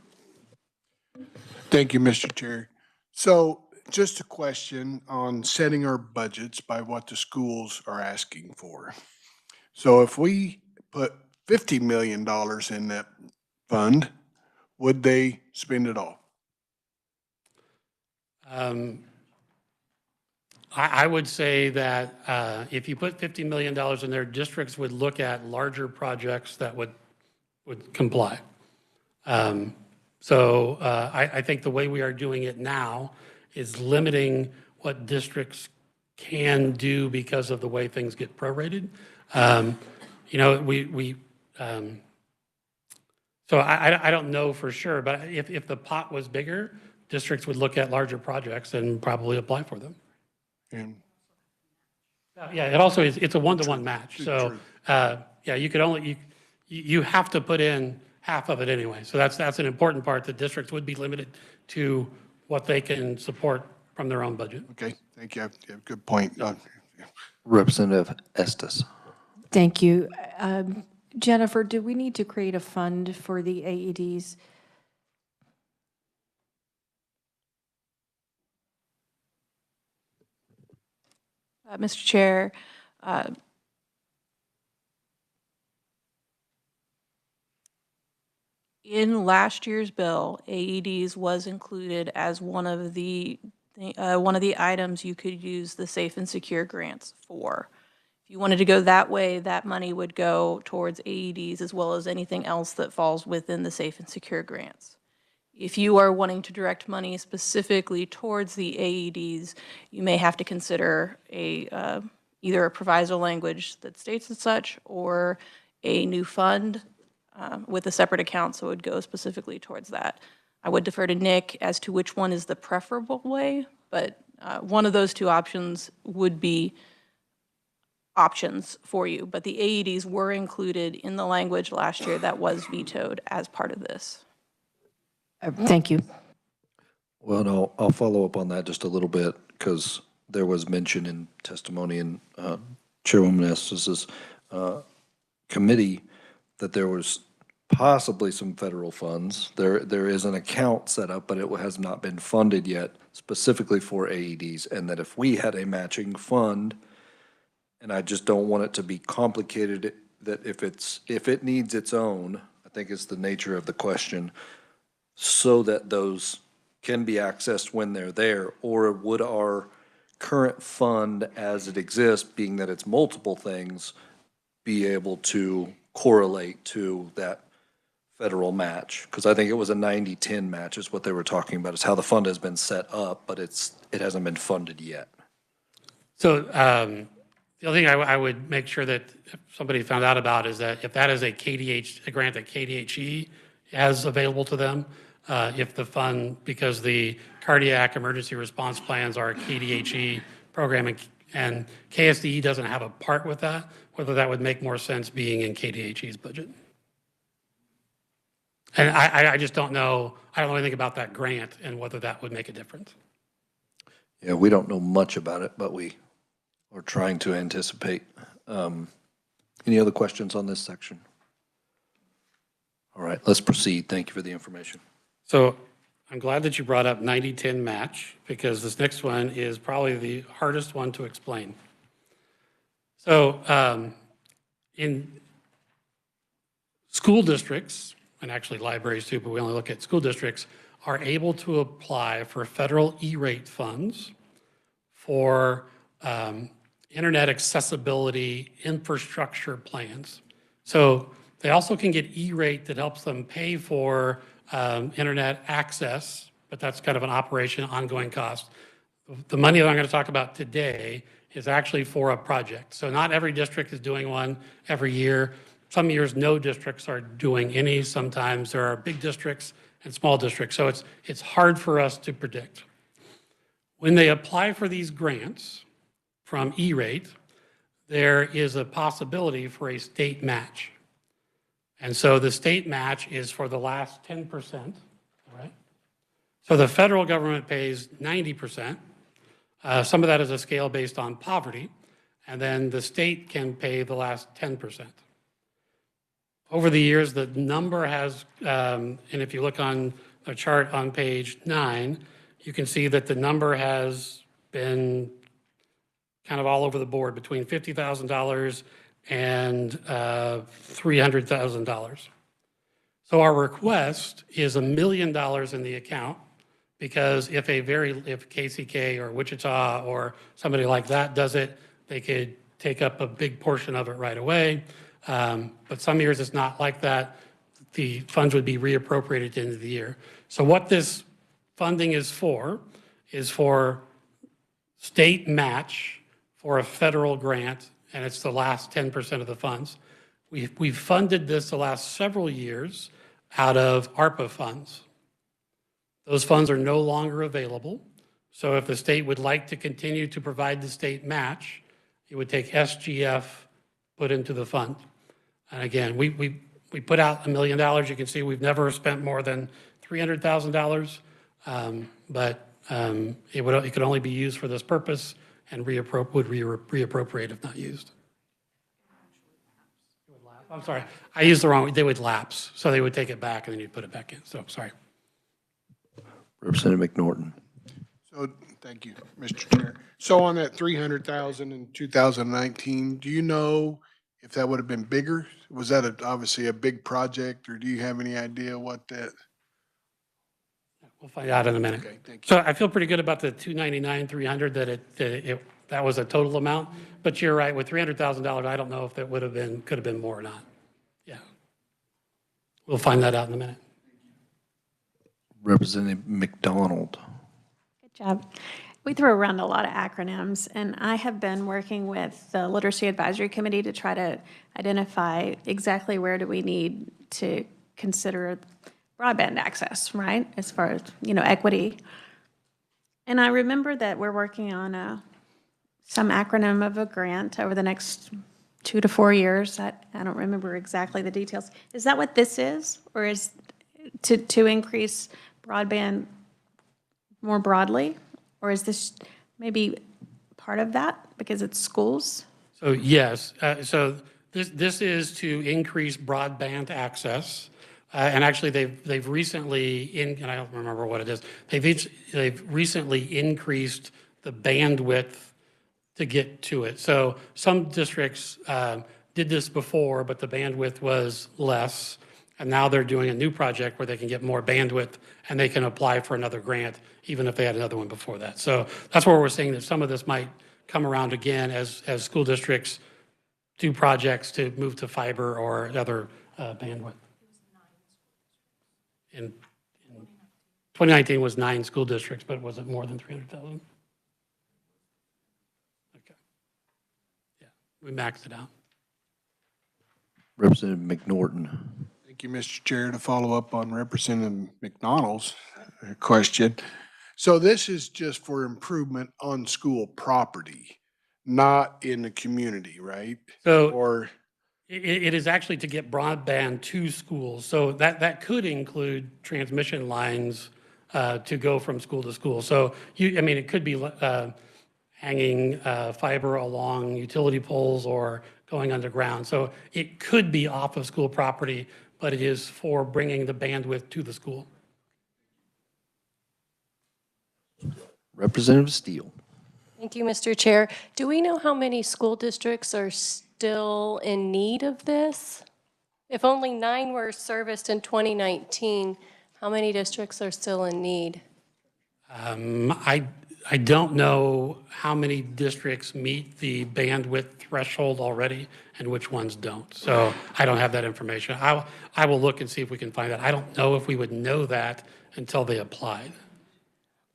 Thank you, Mr. Chair. So just a question on setting our budgets by what the schools are asking for. So if we put $50 million in that fund, would they spend it all? I would say that if you put $50 million in there, districts would look at larger projects that would comply. So I think the way we are doing it now is limiting what districts can do because of the way things get prorated. You know, so I don't know for sure, but if the pot was bigger, districts would look at larger projects and probably apply for them. And Yeah, it also is, it's a one-to-one match. So, yeah, you could only, you have to put in half of it anyway. So that's an important part, that districts would be limited to what they can support from their own budget. okay, thank you. Yeah, good point. Representative Estes. Thank you. Jennifer, do we need to create a fund for the AEDs? Mr. Chair, in last year's bill, AEDs was included as one of the items you could use the safe and secure grants for. If you wanted to go that way, that money would go towards AEDs as well as anything else that falls within the safe and secure grants. If you are wanting to direct money specifically towards the AEDs, you may have to consider either a proviso language that states as such or a new fund with a separate account, so it would go specifically towards that. I would defer to Nick as to which one is the preferable way, but one of those two options would be options for you. But the AEDs were included in the language last year that was vetoed as part of this. Thank you. Well, no, I'll follow up on that just a little bit, because there was mention in testimony in Chairwoman Estes's committee that there was possibly some federal funds. There is an account set up, but it has not been funded yet specifically for AEDs, and that if we had a matching fund, and I just don't want it to be complicated, that if it needs its own, I think is the nature of the question, so that those can be accessed when they're there, or would our current fund as it exists, being that it's multiple things, be able to correlate to that federal match? Because I think it was a 90-10 match is what they were talking about, is how the fund has been set up, but it hasn't been funded yet. So the other thing I would make sure that somebody found out about is that if that is a grant that KDHE has available to them, if the fund, because the cardiac emergency response plans are a KDHE program and KSDE doesn't have a part with that, whether that would make more sense being in KDHE's budget. And I just don't know, I don't know anything about that grant and whether that would make a difference. Yeah, we don't know much about it, but we are trying to anticipate. Any other questions on this section? All right, let's proceed. Thank you for the information. So I'm glad that you brought up 90-10 match, because this next one is probably the hardest one to explain. So in school districts, and actually libraries too, but we only look at school districts, are able to apply for federal E-rate funds for internet accessibility infrastructure plans. So they also can get E-rate that helps them pay for internet access, but that's kind of an operation, ongoing cost. The money that I'm going to talk about today is actually for a project. So not every district is doing one every year. Some years, no districts are doing any. Sometimes there are big districts and small districts. So it's hard for us to predict. When they apply for these grants from E-rate, there is a possibility for a state match. And so the state match is for the last 10%, right? So the federal government pays 90%. Some of that is a scale based on poverty, and then the state can pay the last 10%. Over the years, the number has, and if you look on a chart on page 9, you can see that the number has been kind of all over the board between $50,000 and $300,000. So our request is $1 million in the account, because if KCK or Wichita or somebody like that does it, they could take up a big portion of it right away. But some years it's not like that. The funds would be reappropriated at the end of the year. So what this funding is for state match for a federal grant, and it's the last 10% of the funds. We've funded this the last several years out of ARPA funds. Those funds are no longer available. So if the state would like to continue to provide the state match, it would take SGF put into the fund. And again, we put out $1 million. You can see we've never spent more than $300,000, but it could only be used for this purpose and would reappropriate if not used. I'm sorry, I used the wrong, they would lapse. So they would take it back and then you'd put it back in. So sorry. Representative McNorton. So, thank you, Mr. Chair. So on that 300,000 in 2019, do you know if that would have been bigger? Was that obviously a big project, or do you have any idea what that? We'll find out in a minute. Okay, thank you. So I feel pretty good about the 299, 300, that was a total amount. But you're right, with $300,000, I don't know if that could have been more or not. Yeah. We'll find that out in a minute. Representative McDonald. Good job. We throw around a lot of acronyms, and I have been working with the Literacy Advisory Committee to try to identify exactly where do we need to consider broadband access, right? As far as, equity. And I remember that we're working on some acronym of a grant over the next 2 to 4 years. I don't remember exactly the details. Is that what this is? Or is to increase broadband more broadly? Or is this maybe part of that because it's schools? So yes, so this is to increase broadband access. And actually, they've recently, and I don't remember what it is, they've recently increased the bandwidth to get to it. So some districts did this before, but the bandwidth was less. And now they're doing a new project where they can get more bandwidth and they can apply for another grant, even if they had another one before that. So that's where we're saying that some of this might come around again as school districts do projects to move to fiber or other bandwidth. In 2019 was 9 school districts, but was it more than 300,000? Okay. Yeah, we maxed it out. Representative McNorton. Thank you, Mr. Chair. To follow up on Representative McDonald's question. So this is just for improvement on school property, not in the community, right? So or it is actually to get broadband to schools. So that could include transmission lines to go from school to school. So it could be hanging fiber along utility poles or going underground. So it could be off of school property, but it is for bringing the bandwidth to the school. Representative Steele. Thank you, Mr. Chair. Do we know how many school districts are still in need of this? If only 9 were serviced in 2019, how many districts are still in need? I don't know how many districts meet the bandwidth threshold already and which ones don't. So I don't have that information. I will look and see if we can find that. I don't know if we would know that until they applied.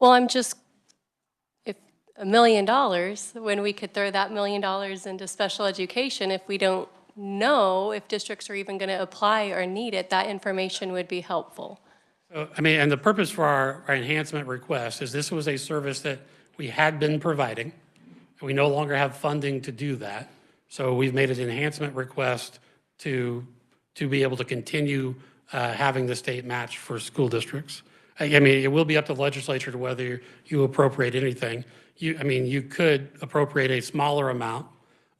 Well, $1 million when we could throw that $1 million into special education. If we don't know if districts are even going to apply or need it, that information would be helpful. So, I mean, and the purpose for our enhancement request is this was a service that we had been providing, and we no longer have funding to do that. So we've made an enhancement request to be able to continue having the state match for school districts. I mean, it will be up to the legislature to whether you appropriate anything. I mean, you could appropriate a smaller amount,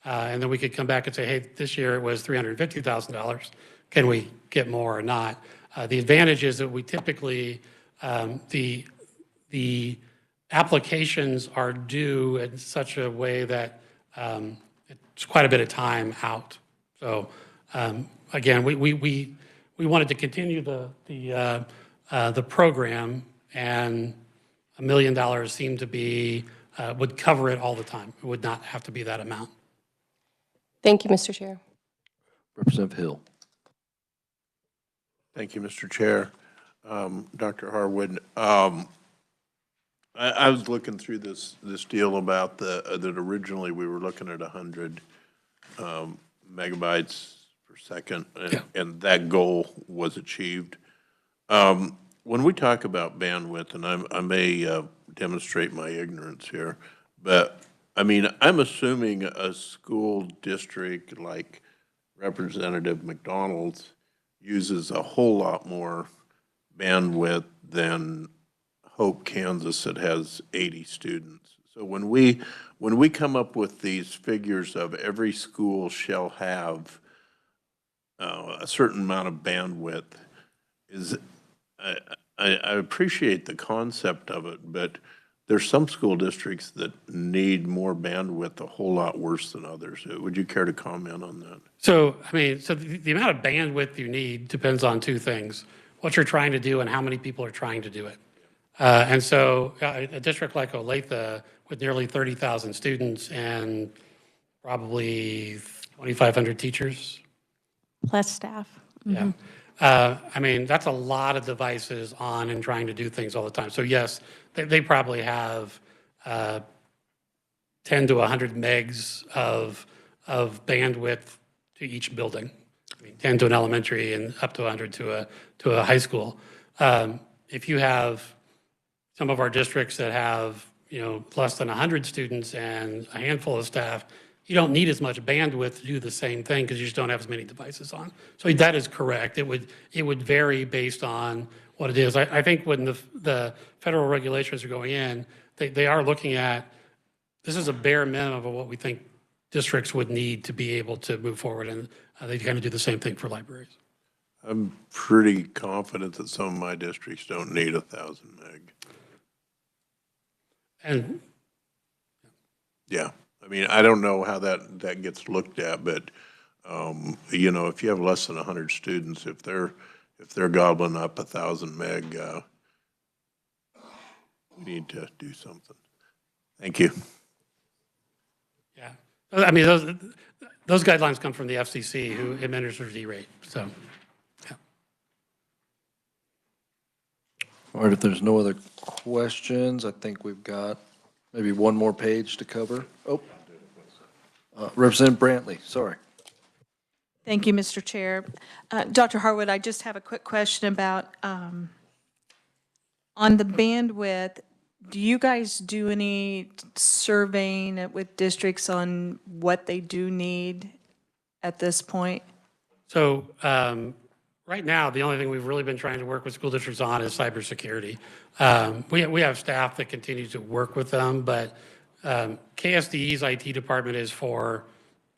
and then we could come back and say, hey, this year it was $350,000. Can we get more or not? The advantage is that we typically, the applications are due in such a way that it's quite a bit of time out. So again, we wanted to continue the program, and $1 million seemed to be, would cover it all the time. It would not have to be that amount. Thank you, Mr. Chair. Representative Hill. Thank you, Mr. Chair. Dr. Harwood, I was looking through this deal about that originally we were looking at 100 megabytes per second, and that goal was achieved. When we talk about bandwidth, and I may demonstrate my ignorance here, but I mean, I'm assuming a school district like Representative McDonald's uses a whole lot more bandwidth than Hope, Kansas, that has 80 students. So when we come up with these figures of every school shall have a certain amount of bandwidth, I appreciate the concept of it, but there's some school districts that need more bandwidth a whole lot worse than others. Would you care to comment on that? So, I mean, so the amount of bandwidth you need depends on two things: what you're trying to do and how many people are trying to do it. And so a district like Olathe with nearly 30,000 students and probably 2,500 teachers. Plus staff. Yeah. I mean, that's a lot of devices on and trying to do things all the time. So yes, they probably have 10 to 100 megs of bandwidth to each building. I mean, 10 to an elementary and up to 100 to a high school. If you have some of our districts that have, you know, less than 100 students and a handful of staff, you don't need as much bandwidth to do the same thing because you just don't have as many devices on. So that is correct. It would vary based on what it is. I think when the federal regulations are going in, they are looking at, this is a bare minimum of what we think districts would need to be able to move forward, and they kind of do the same thing for libraries. I'm pretty confident that some of my districts don't need 1,000 meg. And yeah, I mean, I don't know how that gets looked at, but you know, if you have less than 100 students, if they're gobbling up 1,000 meg, we need to do something. Thank you. yeah, I mean, those guidelines come from the FCC, who administers E-rate. So, yeah. All right, if there's no other questions, I think we've got maybe one more page to cover. Oh, Representative Brantley, sorry. Thank you, Mr. Chair. Dr. Harwood, I just have a quick question about, on the bandwidth, do you guys do any surveying with districts on what they do need at this point? So right now, the only thing we've really been trying to work with school districts on is cybersecurity. We have staff that continue to work with them, but KSDE's IT department is for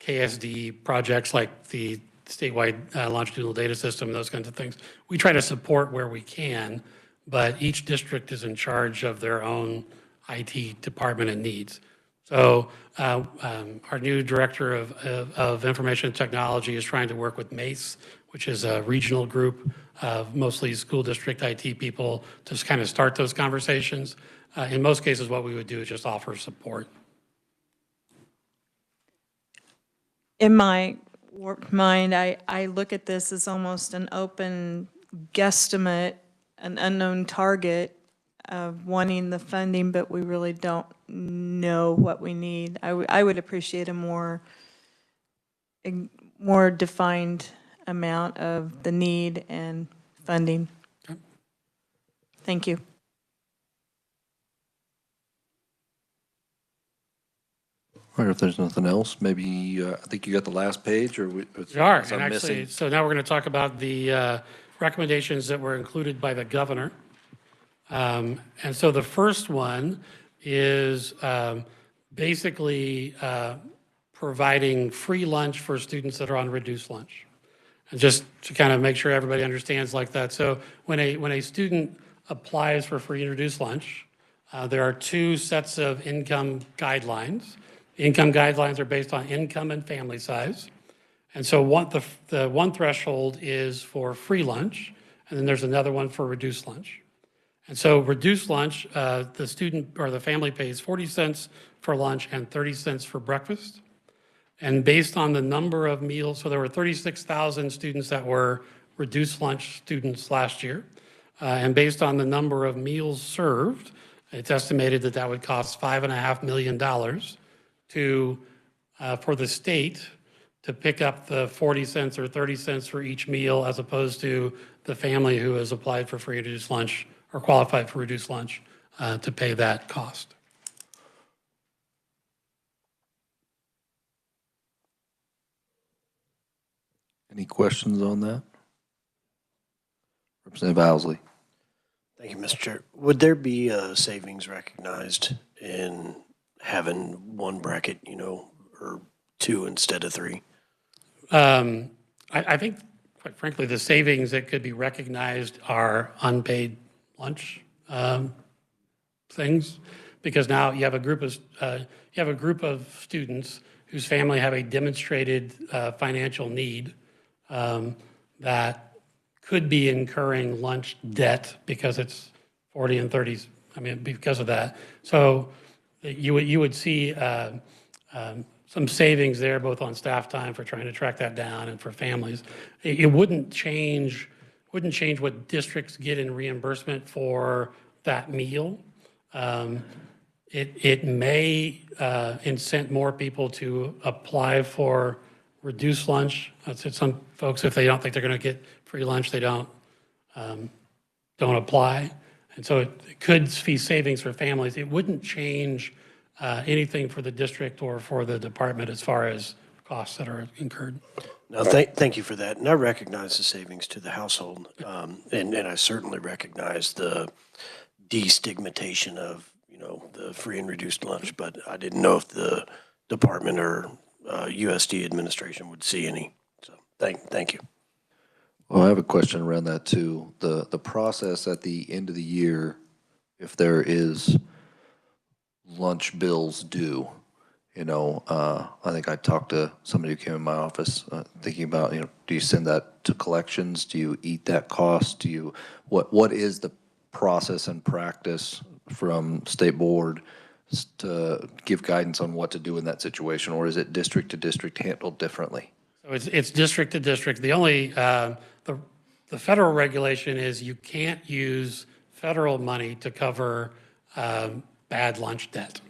KSD projects like the statewide longitudinal data system and those kinds of things. We try to support where we can, but each district is in charge of their own IT department and needs. So our new director of information technology is trying to work with MACE, which is a regional group of mostly school district IT people, to kind of start those conversations. In most cases, what we would do is just offer support. In my mind, I look at this as almost an open guesstimate, an unknown target. of wanting the funding, but we really don't know what we need. I would appreciate a more defined amount of the need and funding. Thank you. All right, if there's nothing else, maybe, I think you got the last page, or We are, unless I'm and actually, missing. so now we're going to talk about the recommendations that were included by the governor. And so the first one is basically providing free lunch for students that are on reduced lunch. And just to kind of make sure everybody understands like that. So when a student applies for free and reduced lunch, there are two sets of income guidelines. Income guidelines are based on income and family size. And so the one threshold is for free lunch, and then there's another one for reduced lunch. And so reduced lunch, the student or the family pays 40 cents for lunch and 30 cents for breakfast. And based on the number of meals, so there were 36,000 students that were reduced lunch students last year. And based on the number of meals served, it's estimated that that would cost $5.5 million for the state to pick up the 40 cents or 30 cents for each meal, as opposed to the family who has applied for free reduced lunch or qualified for reduced lunch to pay that cost. Any questions on that? Representative Owsley. Thank you, Mr. Chair. Would there be a savings recognized in having one bracket, or two instead of three? I think, quite frankly, the savings that could be recognized are unpaid lunch things, because now you have a group of students whose family have a demonstrated financial need that could be incurring lunch debt because it's 40 and 30s. I mean, because of that. So you would see some savings there, both on staff time for trying to track that down and for families. It wouldn't change what districts get in reimbursement for that meal. It may incent more people to apply for reduced lunch. Some folks, if they don't think they're going to get free lunch, they don't apply. And so it could be savings for families. It wouldn't change anything for the district or for the department as far as costs that are incurred. No, thank you for that. And I recognize the savings to the household. And I certainly recognize the destigmatization of, the free and reduced lunch, but I didn't know if the department or USD administration would see any. So thank you. Well, I have a question around that too. The process at the end of the year, if there is lunch bills due, I think I talked to somebody who came in my office thinking about, do you send that to collections? Do you eat that cost? What is the process and practice from state board to give guidance on what to do in that situation? Or is it district to district handled differently? So it's district to district. The only, the federal regulation is you can't use federal money to cover bad lunch debt.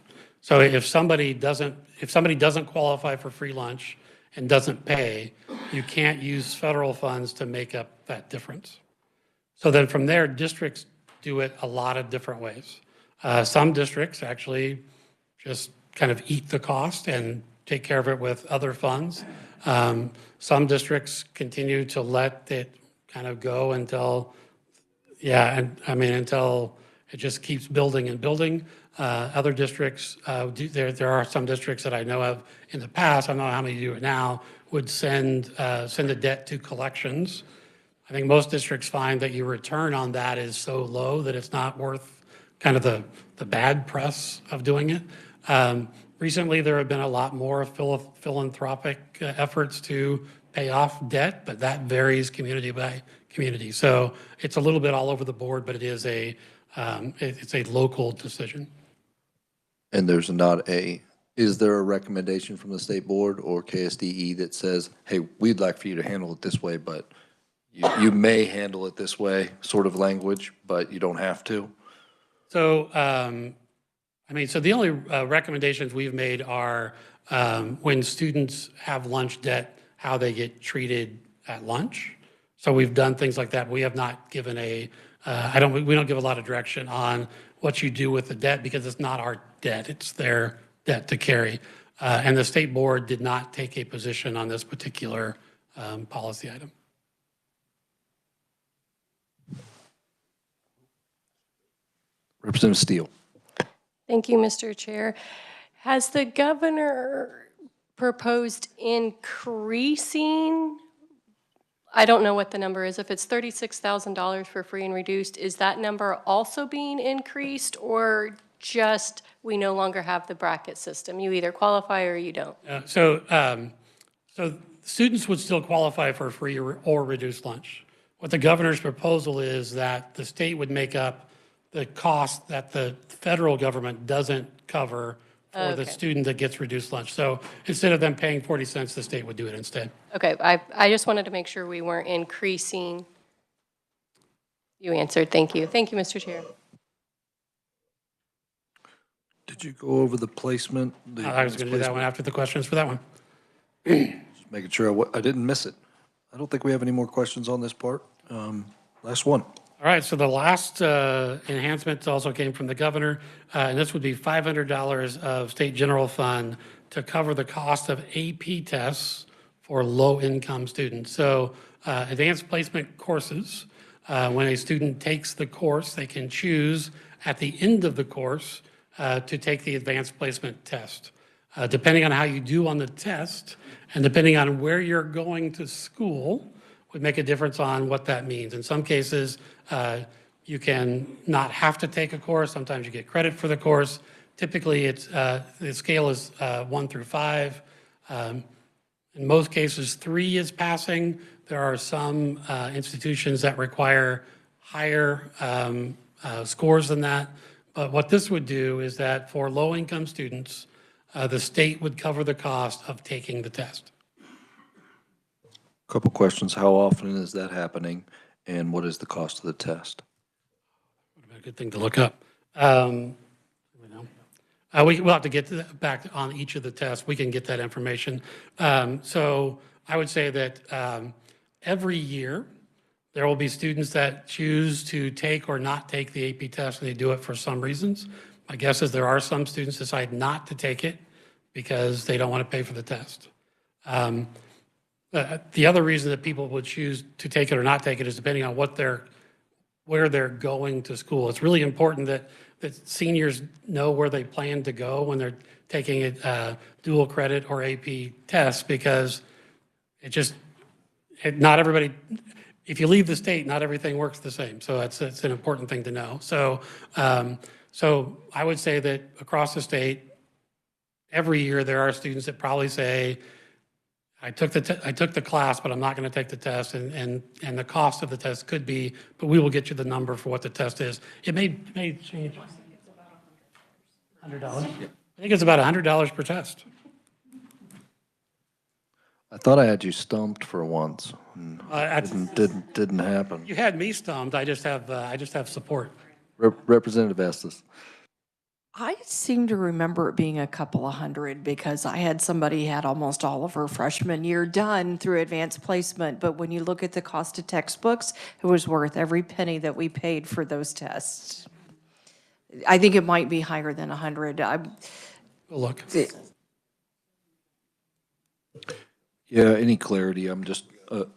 So if somebody doesn't qualify for free lunch and doesn't pay, you can't use federal funds to make up that difference. So then from there, districts do it a lot of different ways. Some districts actually just kind of eat the cost and take care of it with other funds. Some districts continue to let it kind of go until until it just keeps building and building. Other districts, there are some districts that I know of in the past, I don't know how many do it now, would send the debt to collections. I think most districts find that your return on that is so low that it's not worth kind of the bad press of doing it. Recently, there have been a lot more philanthropic efforts to pay off debt, but that varies community by community. So it's a little bit all over the board, but it's a local decision. And is there a recommendation from the state board or KSDE that says, hey, we'd like for you to handle it this way, but you may handle it this way, sort of language, but you don't have to? So, I mean, so the only recommendations we've made are when students have lunch debt, how they get treated at lunch. So we've done things like that. We have not given we don't give a lot of direction on what you do with the debt because it's not our debt, it's their debt to carry. And the state board did not take a position on this particular policy item. Representative Steele. Thank you, Mr. Chair. Has the governor proposed increasing, I don't know what the number is, if it's $36,000 for free and reduced, is that number also being increased, or just we no longer have the bracket system? You either qualify or you don't. So students would still qualify for free or reduced lunch. What the governor's proposal is that the state would make up the cost that the federal government doesn't cover for the student that gets reduced lunch. So instead of them paying 40 cents, the state would do it instead. Okay, I just wanted to make sure we weren't increasing. You answered, thank you. Thank you, Mr. Chair. Did you go over the placement? I was going to do that one after the questions for that one. Just making sure I didn't miss it. I don't think we have any more questions on this part. Last one. All right, so the last enhancement also came from the governor, and this would be $500 of state general fund to cover the cost of AP tests for low-income students. So advanced placement courses, when a student takes the course, they can choose at the end of the course to take the advanced placement test. Depending on how you do on the test, and depending on where you're going to school, would make a difference on what that means. In some cases, you can not have to take a course. Sometimes you get credit for the course. Typically, it's the scale is 1 through 5. In most cases, 3 is passing. There are some institutions that require higher scores than that. But what this would do is that for low-income students, the state would cover the cost of taking the test. Couple questions. How often is that happening, and what is the cost of the test? Would have been a good thing to look up. We'll have to get back on each of the tests. We can get that information. So I would say that every year, there will be students that choose to take or not take the AP test, and they do it for some reasons. My guess is there are some students decide not to take it because they don't want to pay for the test. The other reason that people would choose to take it or not take it is depending on where they're going to school. It's really important that seniors know where they plan to go when they're taking a dual credit or AP test, because not everybody, if you leave the state, not everything works the same. So it's an important thing to know. So I would say that across the state, every year there are students that probably say, I took the class, but I'm not going to take the test, and the cost of the test could be, but we will get you the number for what the test is. It may change. $100. I think it's about $100 per test. I thought I had you stumped for once. Didn't happen. You had me stumped. I just have support. Representative Estes. I seem to remember it being a couple of hundred because I had somebody had almost all of her freshman year done through advanced placement. But when you look at the cost of textbooks, it was worth every penny that we paid for those tests. I think it might be higher than 100. We'll look. Yeah, any clarity? I'm just,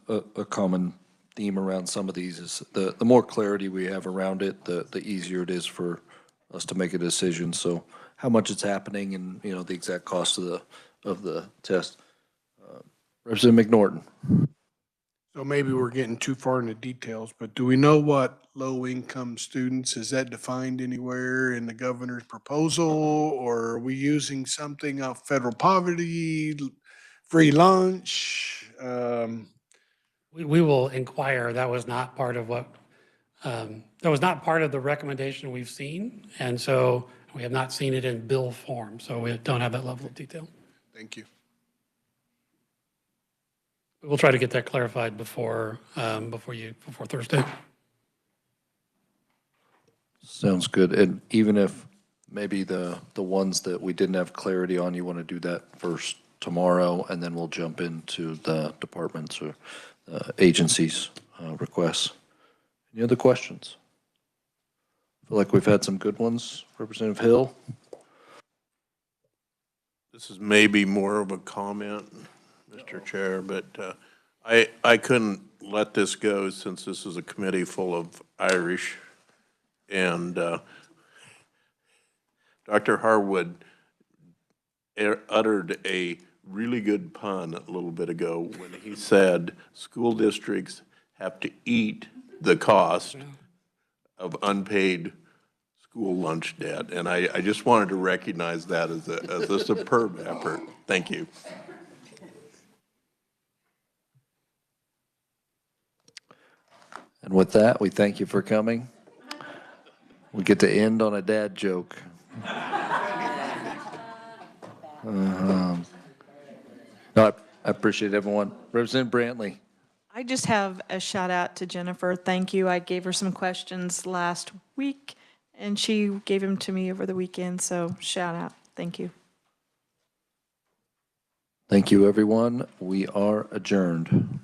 a common theme around some of these is the more clarity we have around it, the easier it is for us to make a decision. So how much it's happening and, the exact cost of the test. Representative McNorton. So maybe we're getting too far into details, but do we know what low-income students, is that defined anywhere in the governor's proposal? Or are we using something off federal poverty, free lunch? We will inquire. That was not part of the recommendation we've seen. And so we have not seen it in bill form. So we don't have that level of detail. Thank you. We'll try to get that clarified before Thursday. Sounds good. And even if maybe the ones that we didn't have clarity on, you want to do that first tomorrow, and then we'll jump into the departments or agencies' requests. Any other questions? I feel like we've had some good ones. Representative Hill? This is maybe more of a comment, Mr. Chair, but I couldn't let this go since this is a committee full of Irish. And Dr. Harwood uttered a really good pun a little bit ago when he said school districts have to eat the cost of unpaid school lunch debt. And I just wanted to recognize that as a superb effort. Thank you. And with that, we thank you for coming. We get to end on a dad joke. No, I appreciate everyone. Representative Brantley. I just have a shout out to Jennifer. Thank you. I gave her some questions last week, and she gave them to me over the weekend, so shout out. Thank you. Thank you, everyone. We are adjourned.